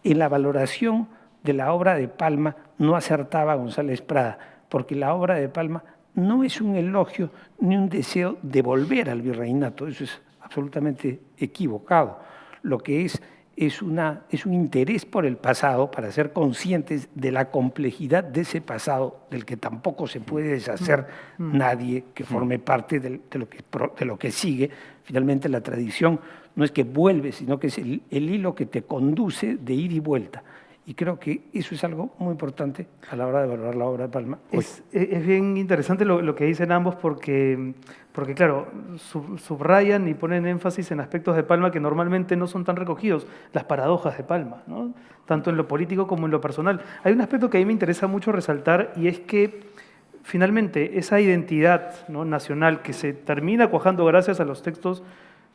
en la valoración de la obra de Palma no acertaba González Prada, porque la obra de Palma no es un elogio ni un deseo de volver al virreinato, eso es absolutamente equivocado. Lo que es un interés por el pasado, para ser conscientes de la complejidad de ese pasado, del que tampoco se puede deshacer nadie que forme parte de lo que sigue. Finalmente, la tradición no es que vuelve, sino que es el hilo que te conduce de ida y vuelta. Y creo que eso es algo muy importante a la hora de valorar la obra de Palma. Es bien interesante lo que dicen ambos porque claro, subrayan y ponen énfasis en aspectos de Palma que normalmente no son tan recogidos, las paradojas de Palma, ¿no? Tanto en lo político como en lo personal. Hay un aspecto que a mí me interesa mucho resaltar, y es que finalmente esa identidad, ¿no?, nacional que se termina cuajando gracias a los textos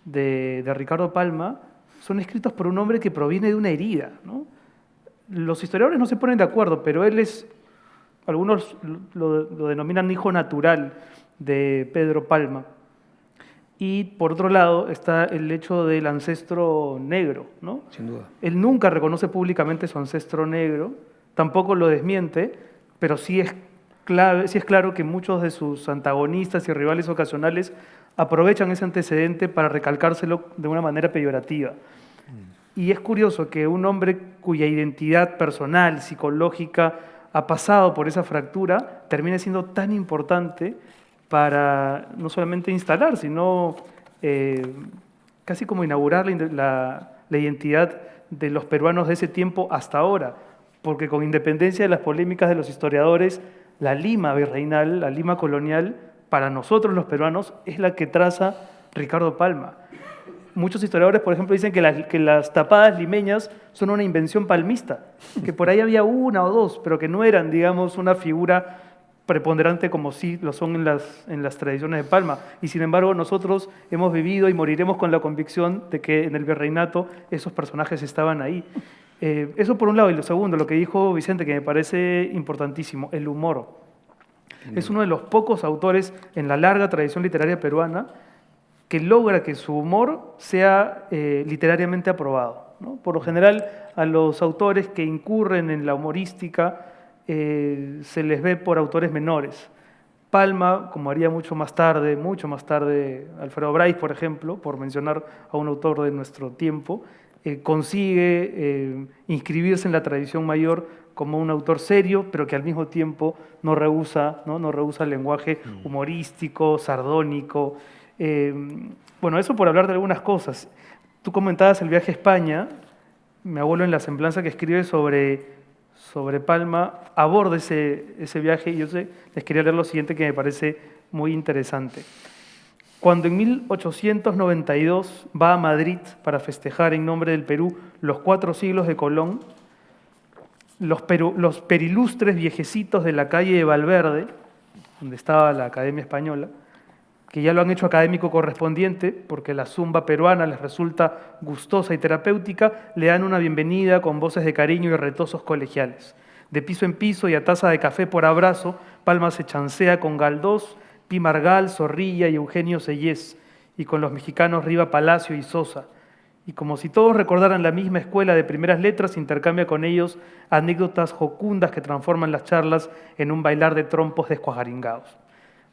de Ricardo Palma son escritos por un hombre que proviene de una herida, ¿no? Los historiadores no se ponen de acuerdo, pero él es, algunos lo denominan hijo natural de Pedro Palma. Y por otro lado está el hecho del ancestro negro, ¿no? Sin duda. Él nunca reconoce públicamente su ancestro negro, tampoco lo desmiente, pero sí es claro que muchos de sus antagonistas y rivales ocasionales aprovechan ese antecedente para recalcárselo de una manera peyorativa. Y es curioso que un hombre cuya identidad personal, psicológica, ha pasado por esa fractura, termine siendo tan importante para no solamente instalar, sino casi como inaugurar la identidad de los peruanos de ese tiempo hasta ahora, porque con independencia de las polémicas de los historiadores, la Lima virreinal, la Lima colonial, para nosotros los peruanos, es la que traza Ricardo Palma. muchos historiadores, por ejemplo, dicen que las tapadas limeñas son una invención palmista, que por ahí había una o dos, pero que no eran, digamos, una figura preponderante como sí lo son en las tradiciones de Palma. Y sin embargo, nosotros hemos vivido y moriremos con la convicción de que en el virreinato esos personajes estaban ahí. Eso por un lado. Y lo segundo, lo que dijo Vicente, que me parece importantísimo, el humor. Es uno de los pocos autores en la larga tradición literaria peruana que logra que su humor sea literariamente aprobado, ¿no? Por lo general, a los autores que incurren en la humorística se les ve por autores menores. Palma, como haría mucho más tarde, Alfredo Bryce, por ejemplo, por mencionar a un autor de nuestro tiempo, consigue inscribirse en la tradición mayor como un autor serio, pero que al mismo tiempo no rehúsa el lenguaje humorístico, sardónico. Bueno, eso por hablar de algunas cosas. Tú comentabas el viaje a España. Mi abuelo, en la semblanza que escribe sobre Palma, aborda ese viaje, y yo les quería leer lo siguiente que me parece muy interesante. Cuando en 1892 va a Madrid para festejar en nombre del Perú los 4 siglos de Colón, los perilustres viejecitos de la calle de Valverde, donde estaba la Academia Española, que ya lo han hecho académico correspondiente porque la zumba peruana les resulta gustosa y terapéutica, le dan una bienvenida con voces de cariño y retosos colegiales. De piso en piso y a taza de café por abrazo, Palma se chancea con Galdós, Pi Margal, Zorrilla y Eugenio Sellés, y con los mexicanos Riva Palacio y Sosa. Y como si todos recordaran la misma escuela de primeras letras, intercambia con ellos anécdotas jocundas que transforman las charlas en un bailar de trompos descuajaringados.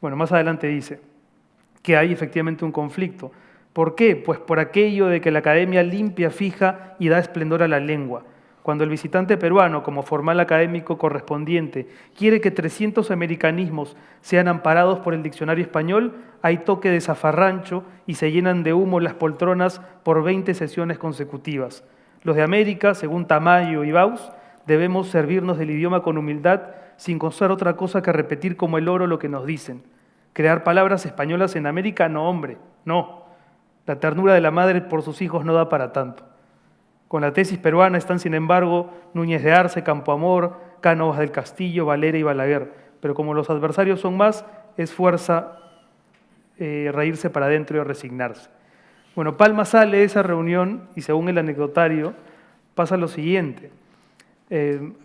Bueno, más adelante dice que hay efectivamente un conflicto. ¿Por qué? Pues por aquello de que la academia limpia, fija y da esplendor a la lengua. Cuando el visitante peruano, como formal académico correspondiente, quiere que 300 americanismos sean amparados por el diccionario español, hay toque de zafarrancho y se llenan de humo las poltronas por 20 sesiones consecutivas. Los de América, según Tamayo y Baus, debemos servirnos del idioma con humildad, sin causar otra cosa que repetir como el oro lo que nos dicen. Crear palabras españolas en América, no, hombre, no. La ternura de la madre por sus hijos no da para tanto. Con la tesis peruana están, sin embargo, Núñez de Arce, Campoamor, Cánovas del Castillo, Valera y Balaguer. Pero como los adversarios son más, es fuerza reírse para adentro y resignarse. Bueno, Palma sale de esa reunión y, según el anecdotario, pasa lo siguiente.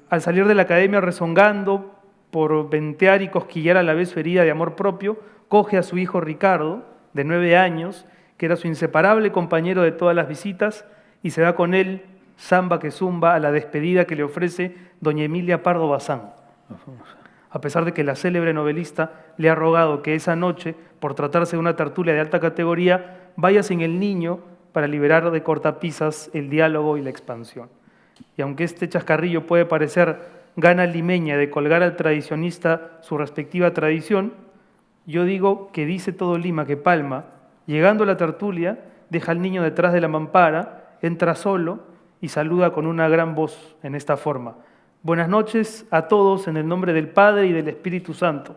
Al salir de la academia rezongando por ventear y cosquillar a la vez su herida de amor propio, coge a su hijo Ricardo, de 9 años, que era su inseparable compañero de todas las visitas, y se va con él, samba que zumba, a la despedida que le ofrece doña Emilia Pardo Bazán. A pesar de que la célebre novelista le ha rogado que esa noche, por tratarse de una tertulia de alta categoría, vaya sin el niño para liberar de cortapisas el diálogo y la expansión. Y aunque este chascarrillo puede parecer gana limeña de colgar al tradicionista su respectiva tradición, yo digo que dice todo Lima que Palma, llegando a la tertulia, deja al niño detrás de la mampara, entra solo y saluda con una gran voz en esta forma. Buenas noches a todos en el nombre del Padre y del Espíritu Santo.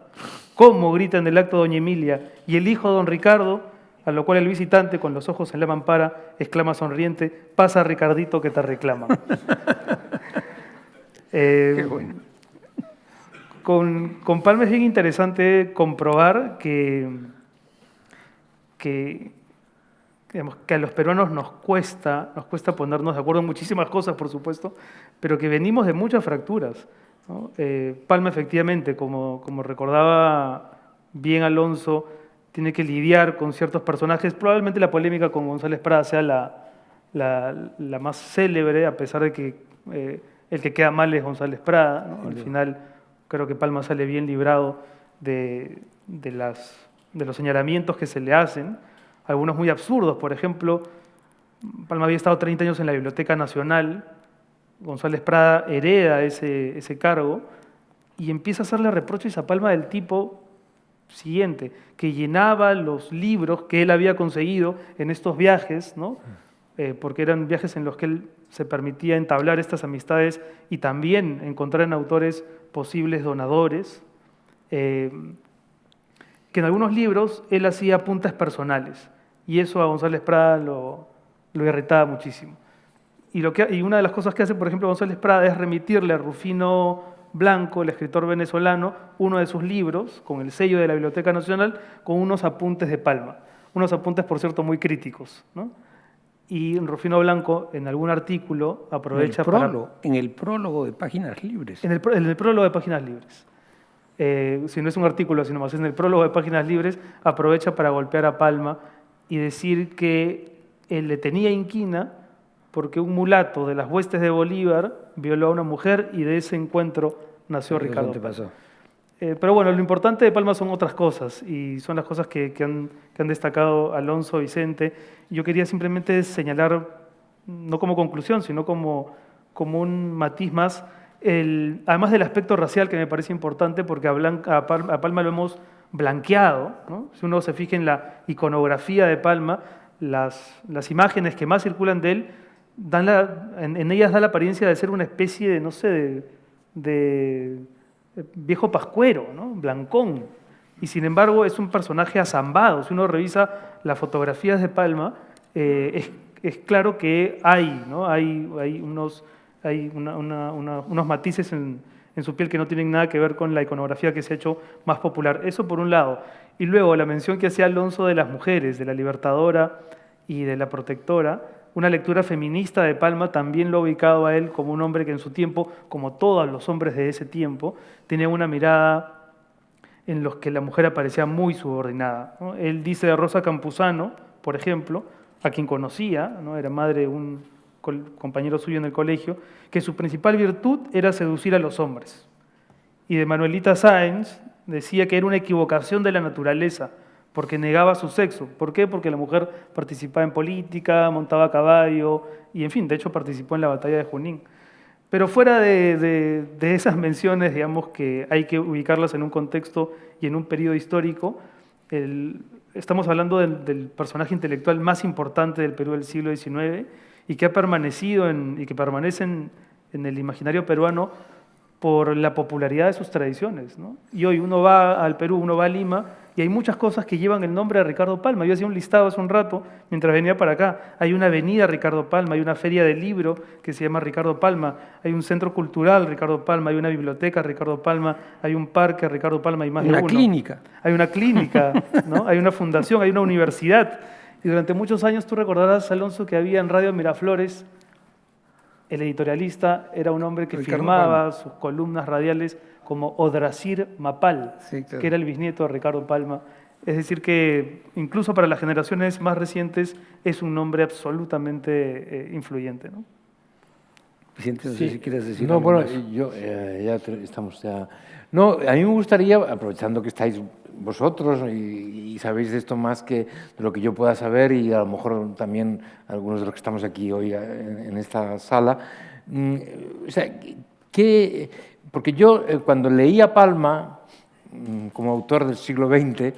¿Cómo?, grita en el acto doña Emilia, y el hijo don Ricardo, a lo cual el visitante, con los ojos en la mampara, exclama sonriente, pasa Ricardito que te reclama. Qué bueno. Con Palma es bien interesante comprobar que a los peruanos nos cuesta ponernos de acuerdo en muchísimas cosas, por supuesto, pero que venimos de muchas fracturas, ¿no? Palma, efectivamente, como recordaba bien Alonso, tiene que lidiar con ciertos personajes. Probablemente la polémica con González Prada sea la más célebre, a pesar de que el que queda mal es González Prada, ¿no? Al final creo que Palma sale bien librado de los señalamientos que se le hacen, algunos muy absurdos. Por ejemplo, Palma había estado 30 años en la Biblioteca Nacional, González Prada hereda ese cargo y empieza a hacerle reproches a Palma del tipo siguiente, que llenaba los libros que él había conseguido en estos viajes, ¿no? Porque eran viajes en los que él se permitía entablar estas amistades y también encontrar en autores posibles donadores, que en algunos libros él hacía apuntes personales, y eso a González Prada lo irritaba muchísimo. Y una de las cosas que hace, por ejemplo, González Prada es remitirle a Rufino Blanco, el escritor venezolano, uno de sus libros, con el sello de la Biblioteca Nacional, con unos apuntes de Palma. Unos apuntes, por cierto, muy críticos, ¿no? Y Rufino Blanco, en algún artículo, aprovecha en el prólogo de Páginas Libres. En el prólogo de Páginas Libres. Si no es un artículo, sino más en el prólogo de Páginas Libres, aprovecha para golpear a Palma y decir que él le tenía inquina porque un mulato de las huestes de Bolívar violó a una mujer y de ese encuentro nació Ricardo Palma. Pero bueno, lo importante de Palma son otras cosas y son las cosas que han destacado Alonso, Vicente. Yo quería simplemente señalar, no como conclusión, sino como un matiz más, además del aspecto racial que me parece importante porque a Palma lo hemos blanqueado, ¿no? Si uno se fija en la iconografía de Palma, las imágenes que más circulan de él, en ellas da la apariencia de ser una especie de, no sé, de viejo pascuero, ¿no? Blancón. Y sin embargo es un personaje azambado. Si uno revisa las fotografías de Palma, es claro que hay, ¿no? Hay unos matices en su piel que no tienen nada que ver con la iconografía que se ha hecho más popular. Eso por un lado. Y luego la mención que hacía Alonso de las mujeres, de la libertadora y de la protectora, una lectura feminista de Palma también lo ha ubicado a él como un hombre que en su tiempo, como todos los hombres de ese tiempo, tenía una mirada en los que la mujer aparecía muy subordinada, ¿no? Él dice de Rosa Campuzano, por ejemplo, a quien conocía, ¿no? Era madre de un compañero suyo en el colegio, que su principal virtud era seducir a los hombres. Y de Manuelita Sáenz decía que era una equivocación de la naturaleza, porque negaba su sexo. ¿Por qué? Porque la mujer participaba en política, montaba a caballo, y en fin, de hecho participó en la batalla de Junín. Pero fuera de esas menciones, digamos que hay que ubicarlas en un contexto y en un periodo histórico, estamos hablando del personaje intelectual más importante del Perú del siglo XIX y que ha permanecido y que permanece en el imaginario peruano por la popularidad de sus tradiciones, ¿no? Y hoy uno va al Perú, uno va a Lima, y hay muchas cosas que llevan el nombre de Ricardo Palma. Yo hacía un listado hace un rato, mientras venía para acá. Hay una avenida Ricardo Palma, hay una feria del libro que se llama Ricardo Palma, hay un centro cultural Ricardo Palma, hay una biblioteca Ricardo Palma, hay un parque Ricardo Palma y más de uno. Una clínica. Hay una clínica, ¿no? Hay una fundación, hay una universidad. Y durante muchos años tú recordarás, Alonso, que había en Radio Miraflores, el editorialista era un hombre que Ricardo firmaba Palma. sus columnas radiales como Odrasir Mapal, Sí, claro. que era el bisnieto de Ricardo Palma. Es decir, que incluso para las generaciones más recientes es un nombre absolutamente influyente, ¿no? Vicente, no sé si quieres decir no, algo bueno, más. estamos ya... No, a mí me gustaría, aprovechando que estáis vosotros y sabéis de esto más que de lo que yo pueda saber y a lo mejor también algunos de los que estamos aquí hoy en esta sala, o sea, porque yo cuando leía Palma como autor del siglo XX,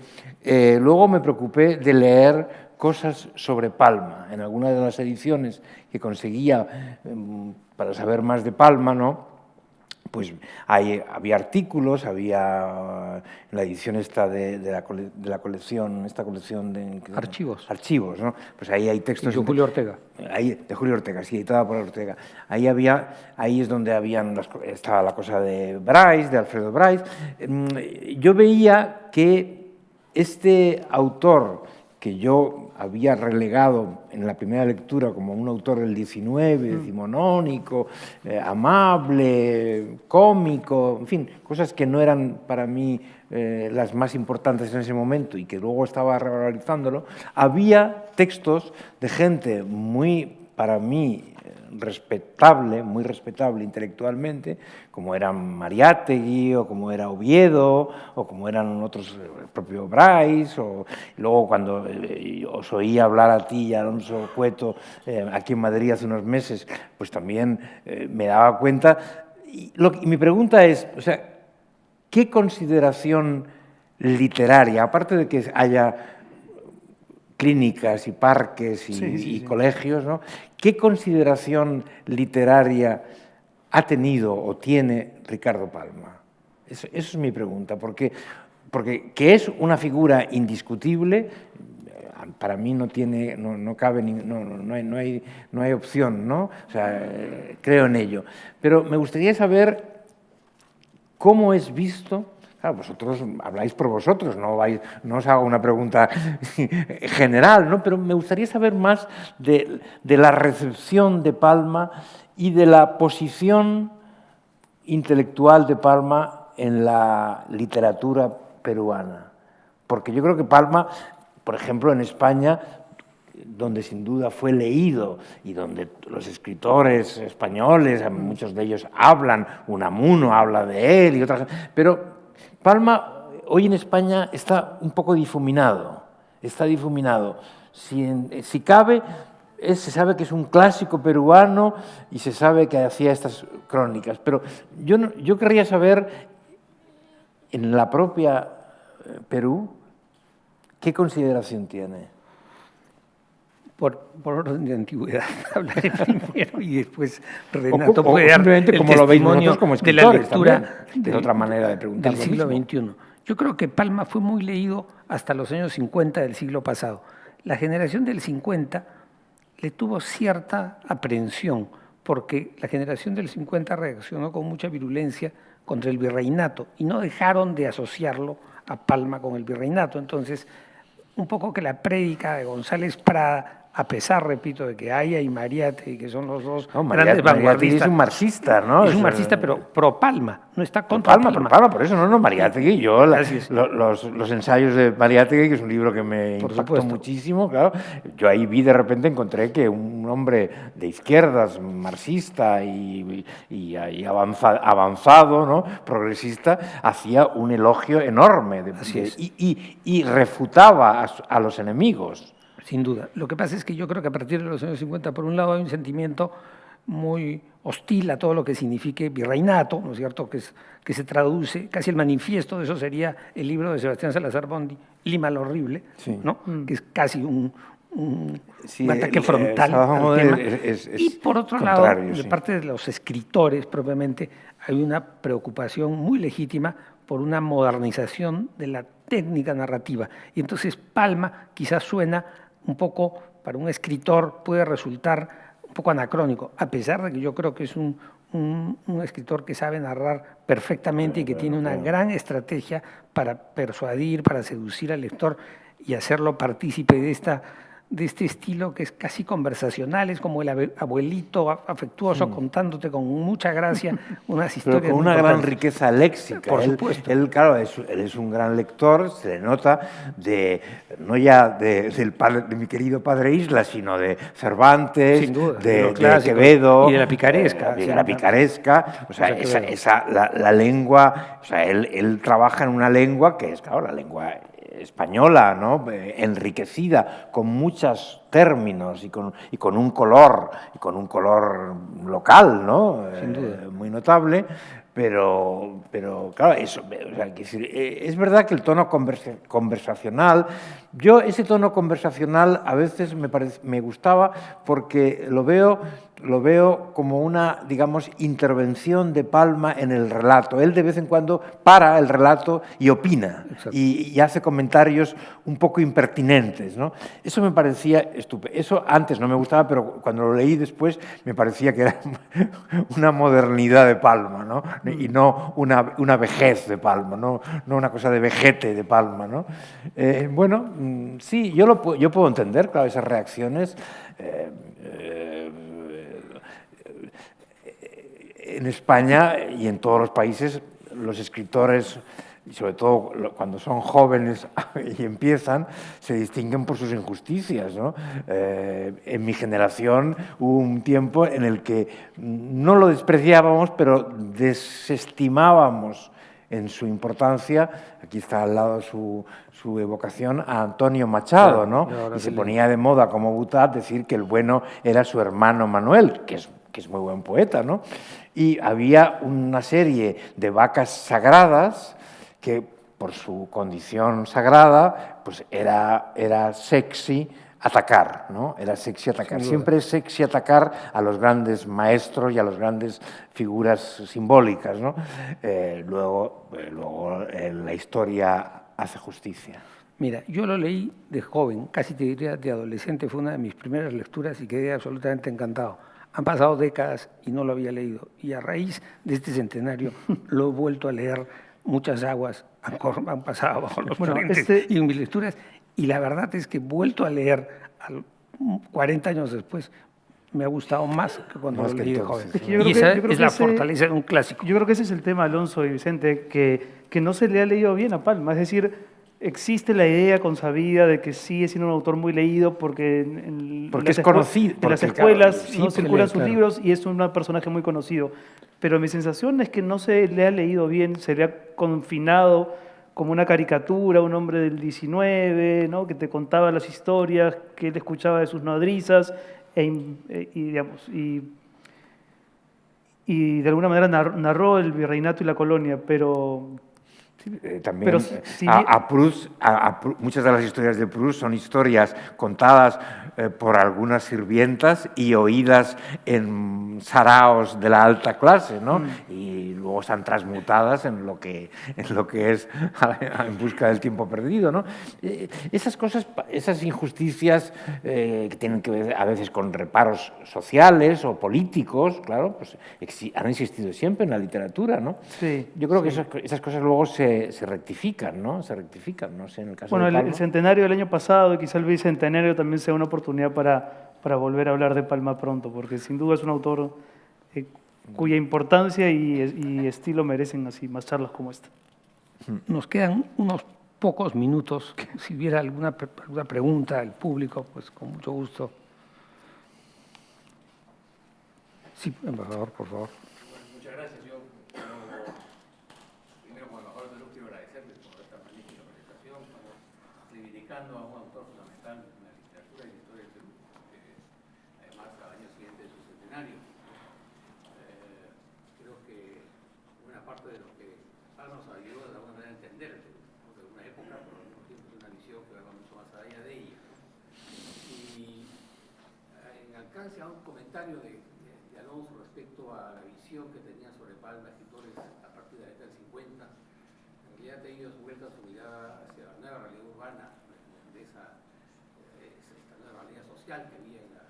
luego me preocupé de leer cosas sobre Palma. En alguna de las ediciones que conseguía para saber más de Palma, ¿no? Pues había artículos, había en la edición esta de la colección, esta colección de... Archivos, ¿no? Pues ahí hay textos... Y de Julio Ortega. De Julio Ortega, sí, editada por Ortega. Ahí es donde estaba la cosa de Bryce, de Alfredo Bryce. Yo veía que este autor, que yo había relegado en la primera lectura como un autor del XIX, decimonónico, amable, cómico, en fin, cosas que no eran para mí las más importantes en ese momento y que luego estaba revalorizándolo, había textos de gente muy, para mí, muy respetable intelectualmente, como eran Mariátegui, o como era Oviedo, o como eran otros, el propio Bryce, o luego cuando os oí hablar a ti y a Alonso Cueto aquí en Madrid hace unos meses, pues también me daba cuenta. Y mi pregunta es, o sea, ¿qué consideración literaria, aparte de que haya clínicas y parques y colegios, ¿no? ¿Qué consideración literaria ha tenido o tiene Ricardo Palma? Eso es mi pregunta, porque que es una figura indiscutible, a para mí no cabe, no hay opción, ¿no? O sea, creo en ello. Pero me gustaría saber cómo es visto. Claro, vosotros habláis por vosotros, no os hago una pregunta general, ¿no? Pero me gustaría saber más de la recepción de Palma y de la posición intelectual de Palma en la literatura peruana. Porque yo creo que Palma, por ejemplo, en España, donde sin duda fue leído y donde los escritores españoles, muchos de ellos hablan, Unamuno habla de él y otras, pero Palma hoy en España está un poco difuminado, Si cabe, se sabe que es un clásico peruano y se sabe que hacía estas crónicas, pero yo querría saber, en la propia Perú, ¿qué consideración tiene? Por orden de antigüedad hablaré primero y después Renato puede dar simplemente como lo veis vosotros como de la escritores lectura de otra manera de preguntar del siglo XXI. Yo creo que Palma fue muy leído hasta los años 50 del siglo pasado. La generación del 50 le tuvo cierta aprehensión porque la generación del 50 reaccionó con mucha virulencia contra el virreinato y no dejaron de asociarlo a Palma con el virreinato. Entonces, un poco que la prédica de González Prada, a pesar, repito, de que Haya y Mariátegui, que son los dos grandes vanguardistas. Es un marxista, ¿no? Es un marxista, pero pro Palma, no está contra Palma. Pro Palma, por eso no, Mariátegui. Yo, los ensayos de Mariátegui, que es un libro que me impactó muchísimo, claro, yo ahí de repente encontré que un hombre de izquierdas, marxista y avanzado, ¿no? Progresista, hacía un elogio enorme y refutaba a los enemigos. Sin duda. Lo que pasa es que yo creo que a partir de los años 50, por un lado, hay un sentimiento muy hostil a todo lo que signifique virreinato, ¿no es cierto?, que se traduce, casi el manifiesto de eso sería el libro de Sebastián Salazar Bondi, Lima lo horrible, sí. ¿no? Que es casi un ataque frontal al tema. Y por otro lado, de parte de los escritores propiamente, hay una preocupación muy legítima por una modernización de la técnica narrativa. Y entonces Palma quizás suena un poco, para un escritor puede resultar un poco anacrónico, a pesar de que yo creo que es un escritor que sabe narrar perfectamente y que tiene una gran estrategia para persuadir, para seducir al lector y hacerlo partícipe de este estilo que es casi conversacional, es como el abuelito afectuoso contándote con mucha gracia unas historias. Pero con una gran riqueza léxica. Por supuesto. Él, claro, él es un gran lector, se le nota, no ya de mi querido padre Isla, sino de Cervantes, sin duda, de Quevedo. Y de la picaresca. De la picaresca. O sea, la lengua, o sea, él trabaja en una lengua que es, claro, la lengua española, ¿no? Enriquecida con muchos términos y con un color local, ¿no? Sin duda. Muy notable, pero claro, eso, o sea, es verdad que el tono conversacional, ese tono conversacional a veces me gustaba porque lo veo como una, digamos, intervención de Palma en el relato. Él de vez en cuando para el relato y opina y hace comentarios un poco impertinentes, ¿no? Eso me parecía estupendo. Eso antes no me gustaba, pero cuando lo leí después me parecía que era una modernidad de Palma, ¿no? Y no una vejez de Palma, no una cosa de vejete de Palma, ¿no? Bueno, sí, yo puedo entender, claro, esas reacciones. En España y en todos los países, los escritores, y sobre todo cuando son jóvenes y empiezan, se distinguen por sus injusticias, ¿no? En mi generación hubo un tiempo en el que no lo despreciábamos, pero desestimábamos en su importancia. Aquí está al lado su evocación a Antonio Machado, ¿no? Y se ponía de moda como Butat decir que el bueno era su hermano Manuel, que es muy buen poeta, ¿no? Y había una serie de vacas sagradas que, por su condición sagrada, pues era sexy atacar, ¿no? Era sexy atacar. Siempre es sexy atacar a los grandes maestros y a las grandes figuras simbólicas, ¿no? Luego la historia hace justicia. Mira, yo lo leí de joven, casi te diría de adolescente, fue una de mis primeras lecturas y quedé absolutamente encantado. Han pasado décadas y no lo había leído. Y a raíz de este centenario lo he vuelto a leer. Muchas aguas han pasado bajo los puentes y en mis lecturas. Y la verdad es que he vuelto a leer 40 años después. Me ha gustado más que cuando lo leí de joven. Y esa es la fortaleza de un clásico. Yo creo que ese es el tema, Alonso y Vicente, que no se le ha leído bien a Palma. Es decir, existe la idea consabida de que sigue siendo un autor muy leído porque es conocido. En las escuelas no circulan sus libros y es un personaje muy conocido. Pero mi sensación es que no se le ha leído bien, se le ha confinado como una caricatura, un hombre del 19, ¿no? Que te contaba las historias que él escuchaba de sus nodrizas y de alguna manera narró el virreinato y la colonia, pero... También a Proust, muchas de las historias de Proust son historias contadas por algunas sirvientas y oídas en saraos de la alta clase, ¿no? Y luego están transmutadas en lo que es En busca del tiempo perdido, ¿no? Esas cosas, esas injusticias que tienen que ver a veces con reparos sociales o políticos, claro, pues han existido siempre en la literatura, ¿no? Sí, yo creo que esas cosas luego se rectifican, ¿no? Se rectifican, no sé, en el caso de Palma. Bueno, el centenario del año pasado y quizá el bicentenario también sea una oportunidad para volver a hablar de Palma pronto, porque sin duda es un autor cuya importancia y estilo merecen así más charlas como esta. Nos quedan unos pocos minutos. Si hubiera alguna pregunta del público, pues con mucho gusto. Sí, embajador, por favor. Muchas gracias. Yo, primero como embajador de Perú, quiero agradecerles por esta magnífica presentación. Estamos reivindicando a un autor fundamental en la literatura y la historia del Perú, que además al año siguiente de su centenario. Creo que buena parte de lo que Palma nos ayudó de alguna manera a entender el Perú, de una época, pero al mismo tiempo es una visión que va mucho más allá de ella, ¿no? Y en alcance a un comentario de Alonso respecto a la visión que tenían sobre Palma escritores a partir de la década del 50, en realidad ellos vuelcan su mirada hacia la nueva realidad urbana, de esta nueva realidad social que había en la...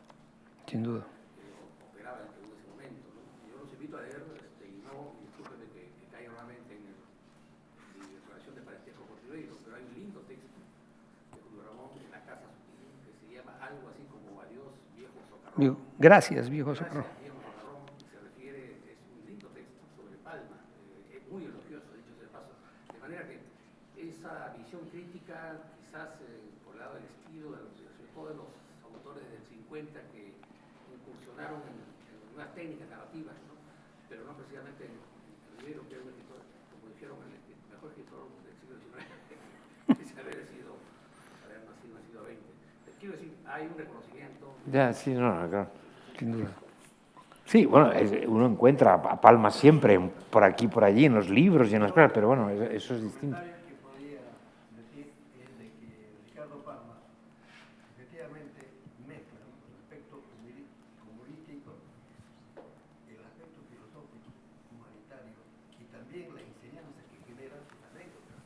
Sin duda. Que operaba en el Perú en ese momento, ¿no? Yo los invito a leer, y no, discúlpenme que caiga nuevamente en mi declaración de parentesco con Ribeiro, pero hay un lindo texto de Julio Ramón en La Casa Sutil que se llama algo así como Adiós, viejo socarrón. Gracias, viejo socarrón. Muy elogioso, dicho sea de paso. De manera que esa visión crítica, quizás por el lado del estilo, sobre todo de los autores del 50 que incursionaron en unas técnicas narrativas, ¿no? Pero no precisamente en Ribeiro, que era un escritor, como dijeron, el mejor escritor del siglo XIX, que se haber nacido en el siglo XX. Quiero decir, hay un reconocimiento. Ya, sí, no, claro, sin duda. Sí, bueno, uno encuentra a Palma siempre, por aquí, por allí, en los libros y en las cosas, pero bueno, eso es distinto. El comentario que podía decir es de que Ricardo Palma efectivamente mezcla el aspecto humorístico, el aspecto filosófico, humanitario y también la enseñanza que generan sus anécdotas.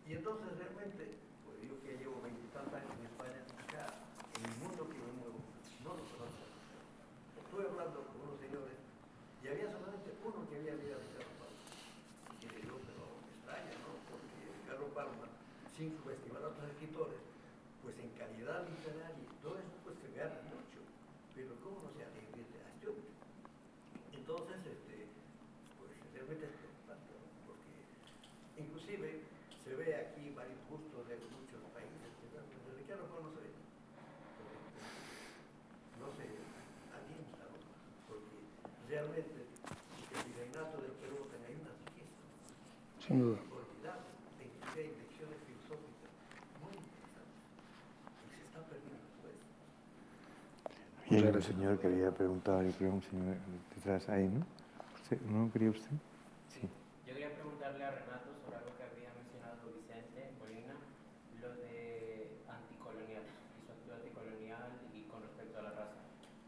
Y entonces realmente, pues yo que llevo 20 y tantos años en España, acá en el mundo que me muevo, no lo conozco. Estuve hablando con unos señores y había solamente uno que había leído a Ricardo Palma. Y le digo, pero extraña, ¿no? Porque Ricardo Palma, sin subestimar a otros escritores, pues en calidad literaria y todo eso, pues se gana mucho. Pero ¿cómo no se alegra a este hombre? Entonces, pues realmente es preocupante, ¿no? Porque inclusive se ve aquí varios gustos de muchos países. De Ricardo Palma se ve. No se alienta, ¿no? Porque realmente el virreinato del Perú hay una riqueza. Sin duda. Olvidable, hay lecciones filosóficas muy interesantes y se está perdiendo pues. Y hay un señor que había preguntado, yo creo, un señor detrás ahí, ¿no? ¿No quería usted? Sí. Yo quería preguntarle a Renato sobre algo que había mencionado Vicente Molina, lo de anticolonial, y su actitud anticolonial y con respecto a la raza.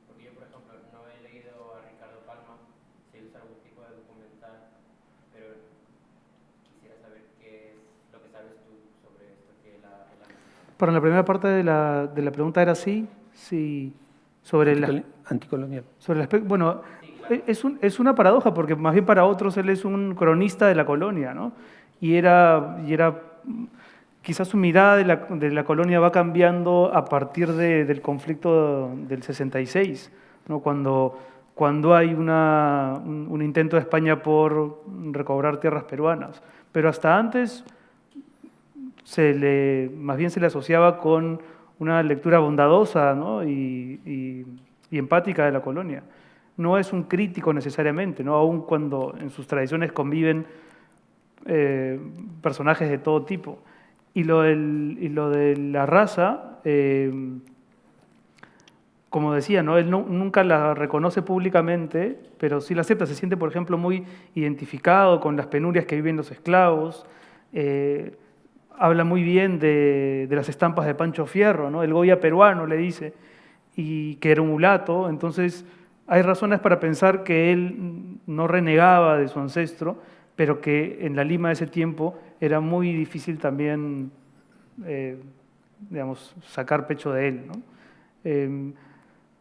Porque yo, por ejemplo, no he leído a Ricardo Palma, si usa algún tipo de documental, pero quisiera saber qué es lo que sabes tú sobre Para la primera parte de la pregunta era sí, sobre anticolonial. sobre el aspecto, bueno, es una paradoja, porque más bien para otros él es un cronista de la colonia, ¿no? Y era quizás su mirada de la colonia va cambiando a partir del conflicto del 66, ¿no? Cuando hay un intento de España por recobrar tierras peruanas. Pero hasta antes más bien se le asociaba con una lectura bondadosa, ¿no? y empática de la colonia. No es un crítico necesariamente, ¿no? Aun cuando en sus tradiciones conviven personajes de todo tipo. Y lo de la raza, como decía, ¿no? Él nunca la reconoce públicamente, pero sí la acepta. Se siente, por ejemplo, muy identificado con las penurias que viven los esclavos. Habla muy bien de las estampas de Pancho Fierro, ¿no? El Goya peruano, le dice, y que era un mulato. Entonces, hay razones para pensar que él no renegaba de su ancestro, pero que en la Lima de ese tiempo era muy difícil también, digamos, sacar pecho de él, ¿no?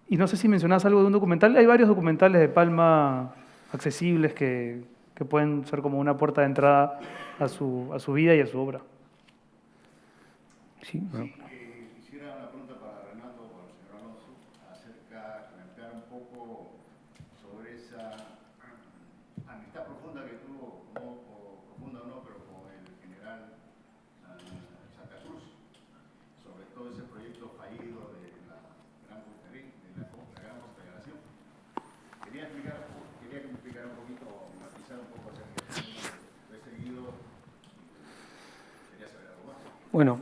Y no sé si mencionabas algo de un documental. Hay varios documentales de Palma accesibles que pueden ser como una puerta de entrada a su vida y a su obra. Sí, bueno. Quisiera una pregunta para Renato o al señor Alonso plantear un poco sobre esa amistad profunda que tuvo, profunda o no, pero con el general Santa Cruz, sobre todo ese proyecto fallido de la Gran Confederación. Quería que me explicara un poquito, matizar un poco acerca de eso. Lo he seguido y quería saber algo más. Bueno,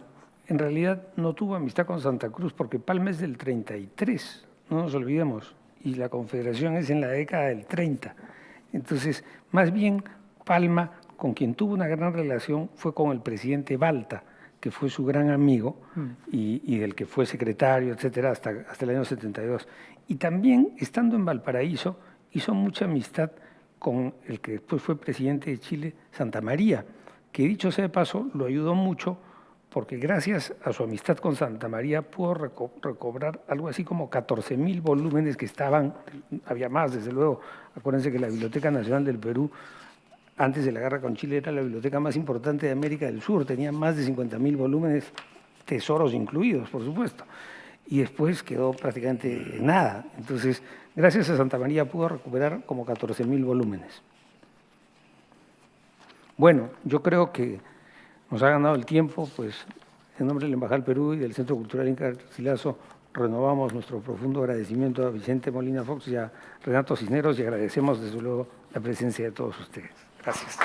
en realidad no tuvo amistad con Santa Cruz porque Palma es del 33, no nos olvidemos, y la Confederación es en la década del 30. Entonces, más bien Palma, con quien tuvo una gran relación, fue con el presidente Balta, que fue su gran amigo y del que fue secretario, etcétera, hasta el año 72. Y también, estando en Valparaíso, hizo mucha amistad con el que después fue presidente de Chile, Santa María, que dicho sea de paso, lo ayudó mucho porque gracias a su amistad con Santa María pudo recobrar algo así como 14.000 volúmenes que estaban, había más desde luego. Acuérdense que la Biblioteca Nacional del Perú, antes de la guerra con Chile, era la biblioteca más importante de América del Sur, tenía más de 50.000 volúmenes, tesoros incluidos, por supuesto, y después quedó prácticamente nada. Entonces, gracias a Santa María pudo recuperar como 14.000 volúmenes. Bueno, yo creo que nos ha ganado el tiempo, pues en nombre de la Embajada del Perú y del Centro Cultural Inca Garcilaso renovamos nuestro profundo agradecimiento a Vicente Molina Fox y a Renato Cisneros y agradecemos desde luego la presencia de todos ustedes. Gracias.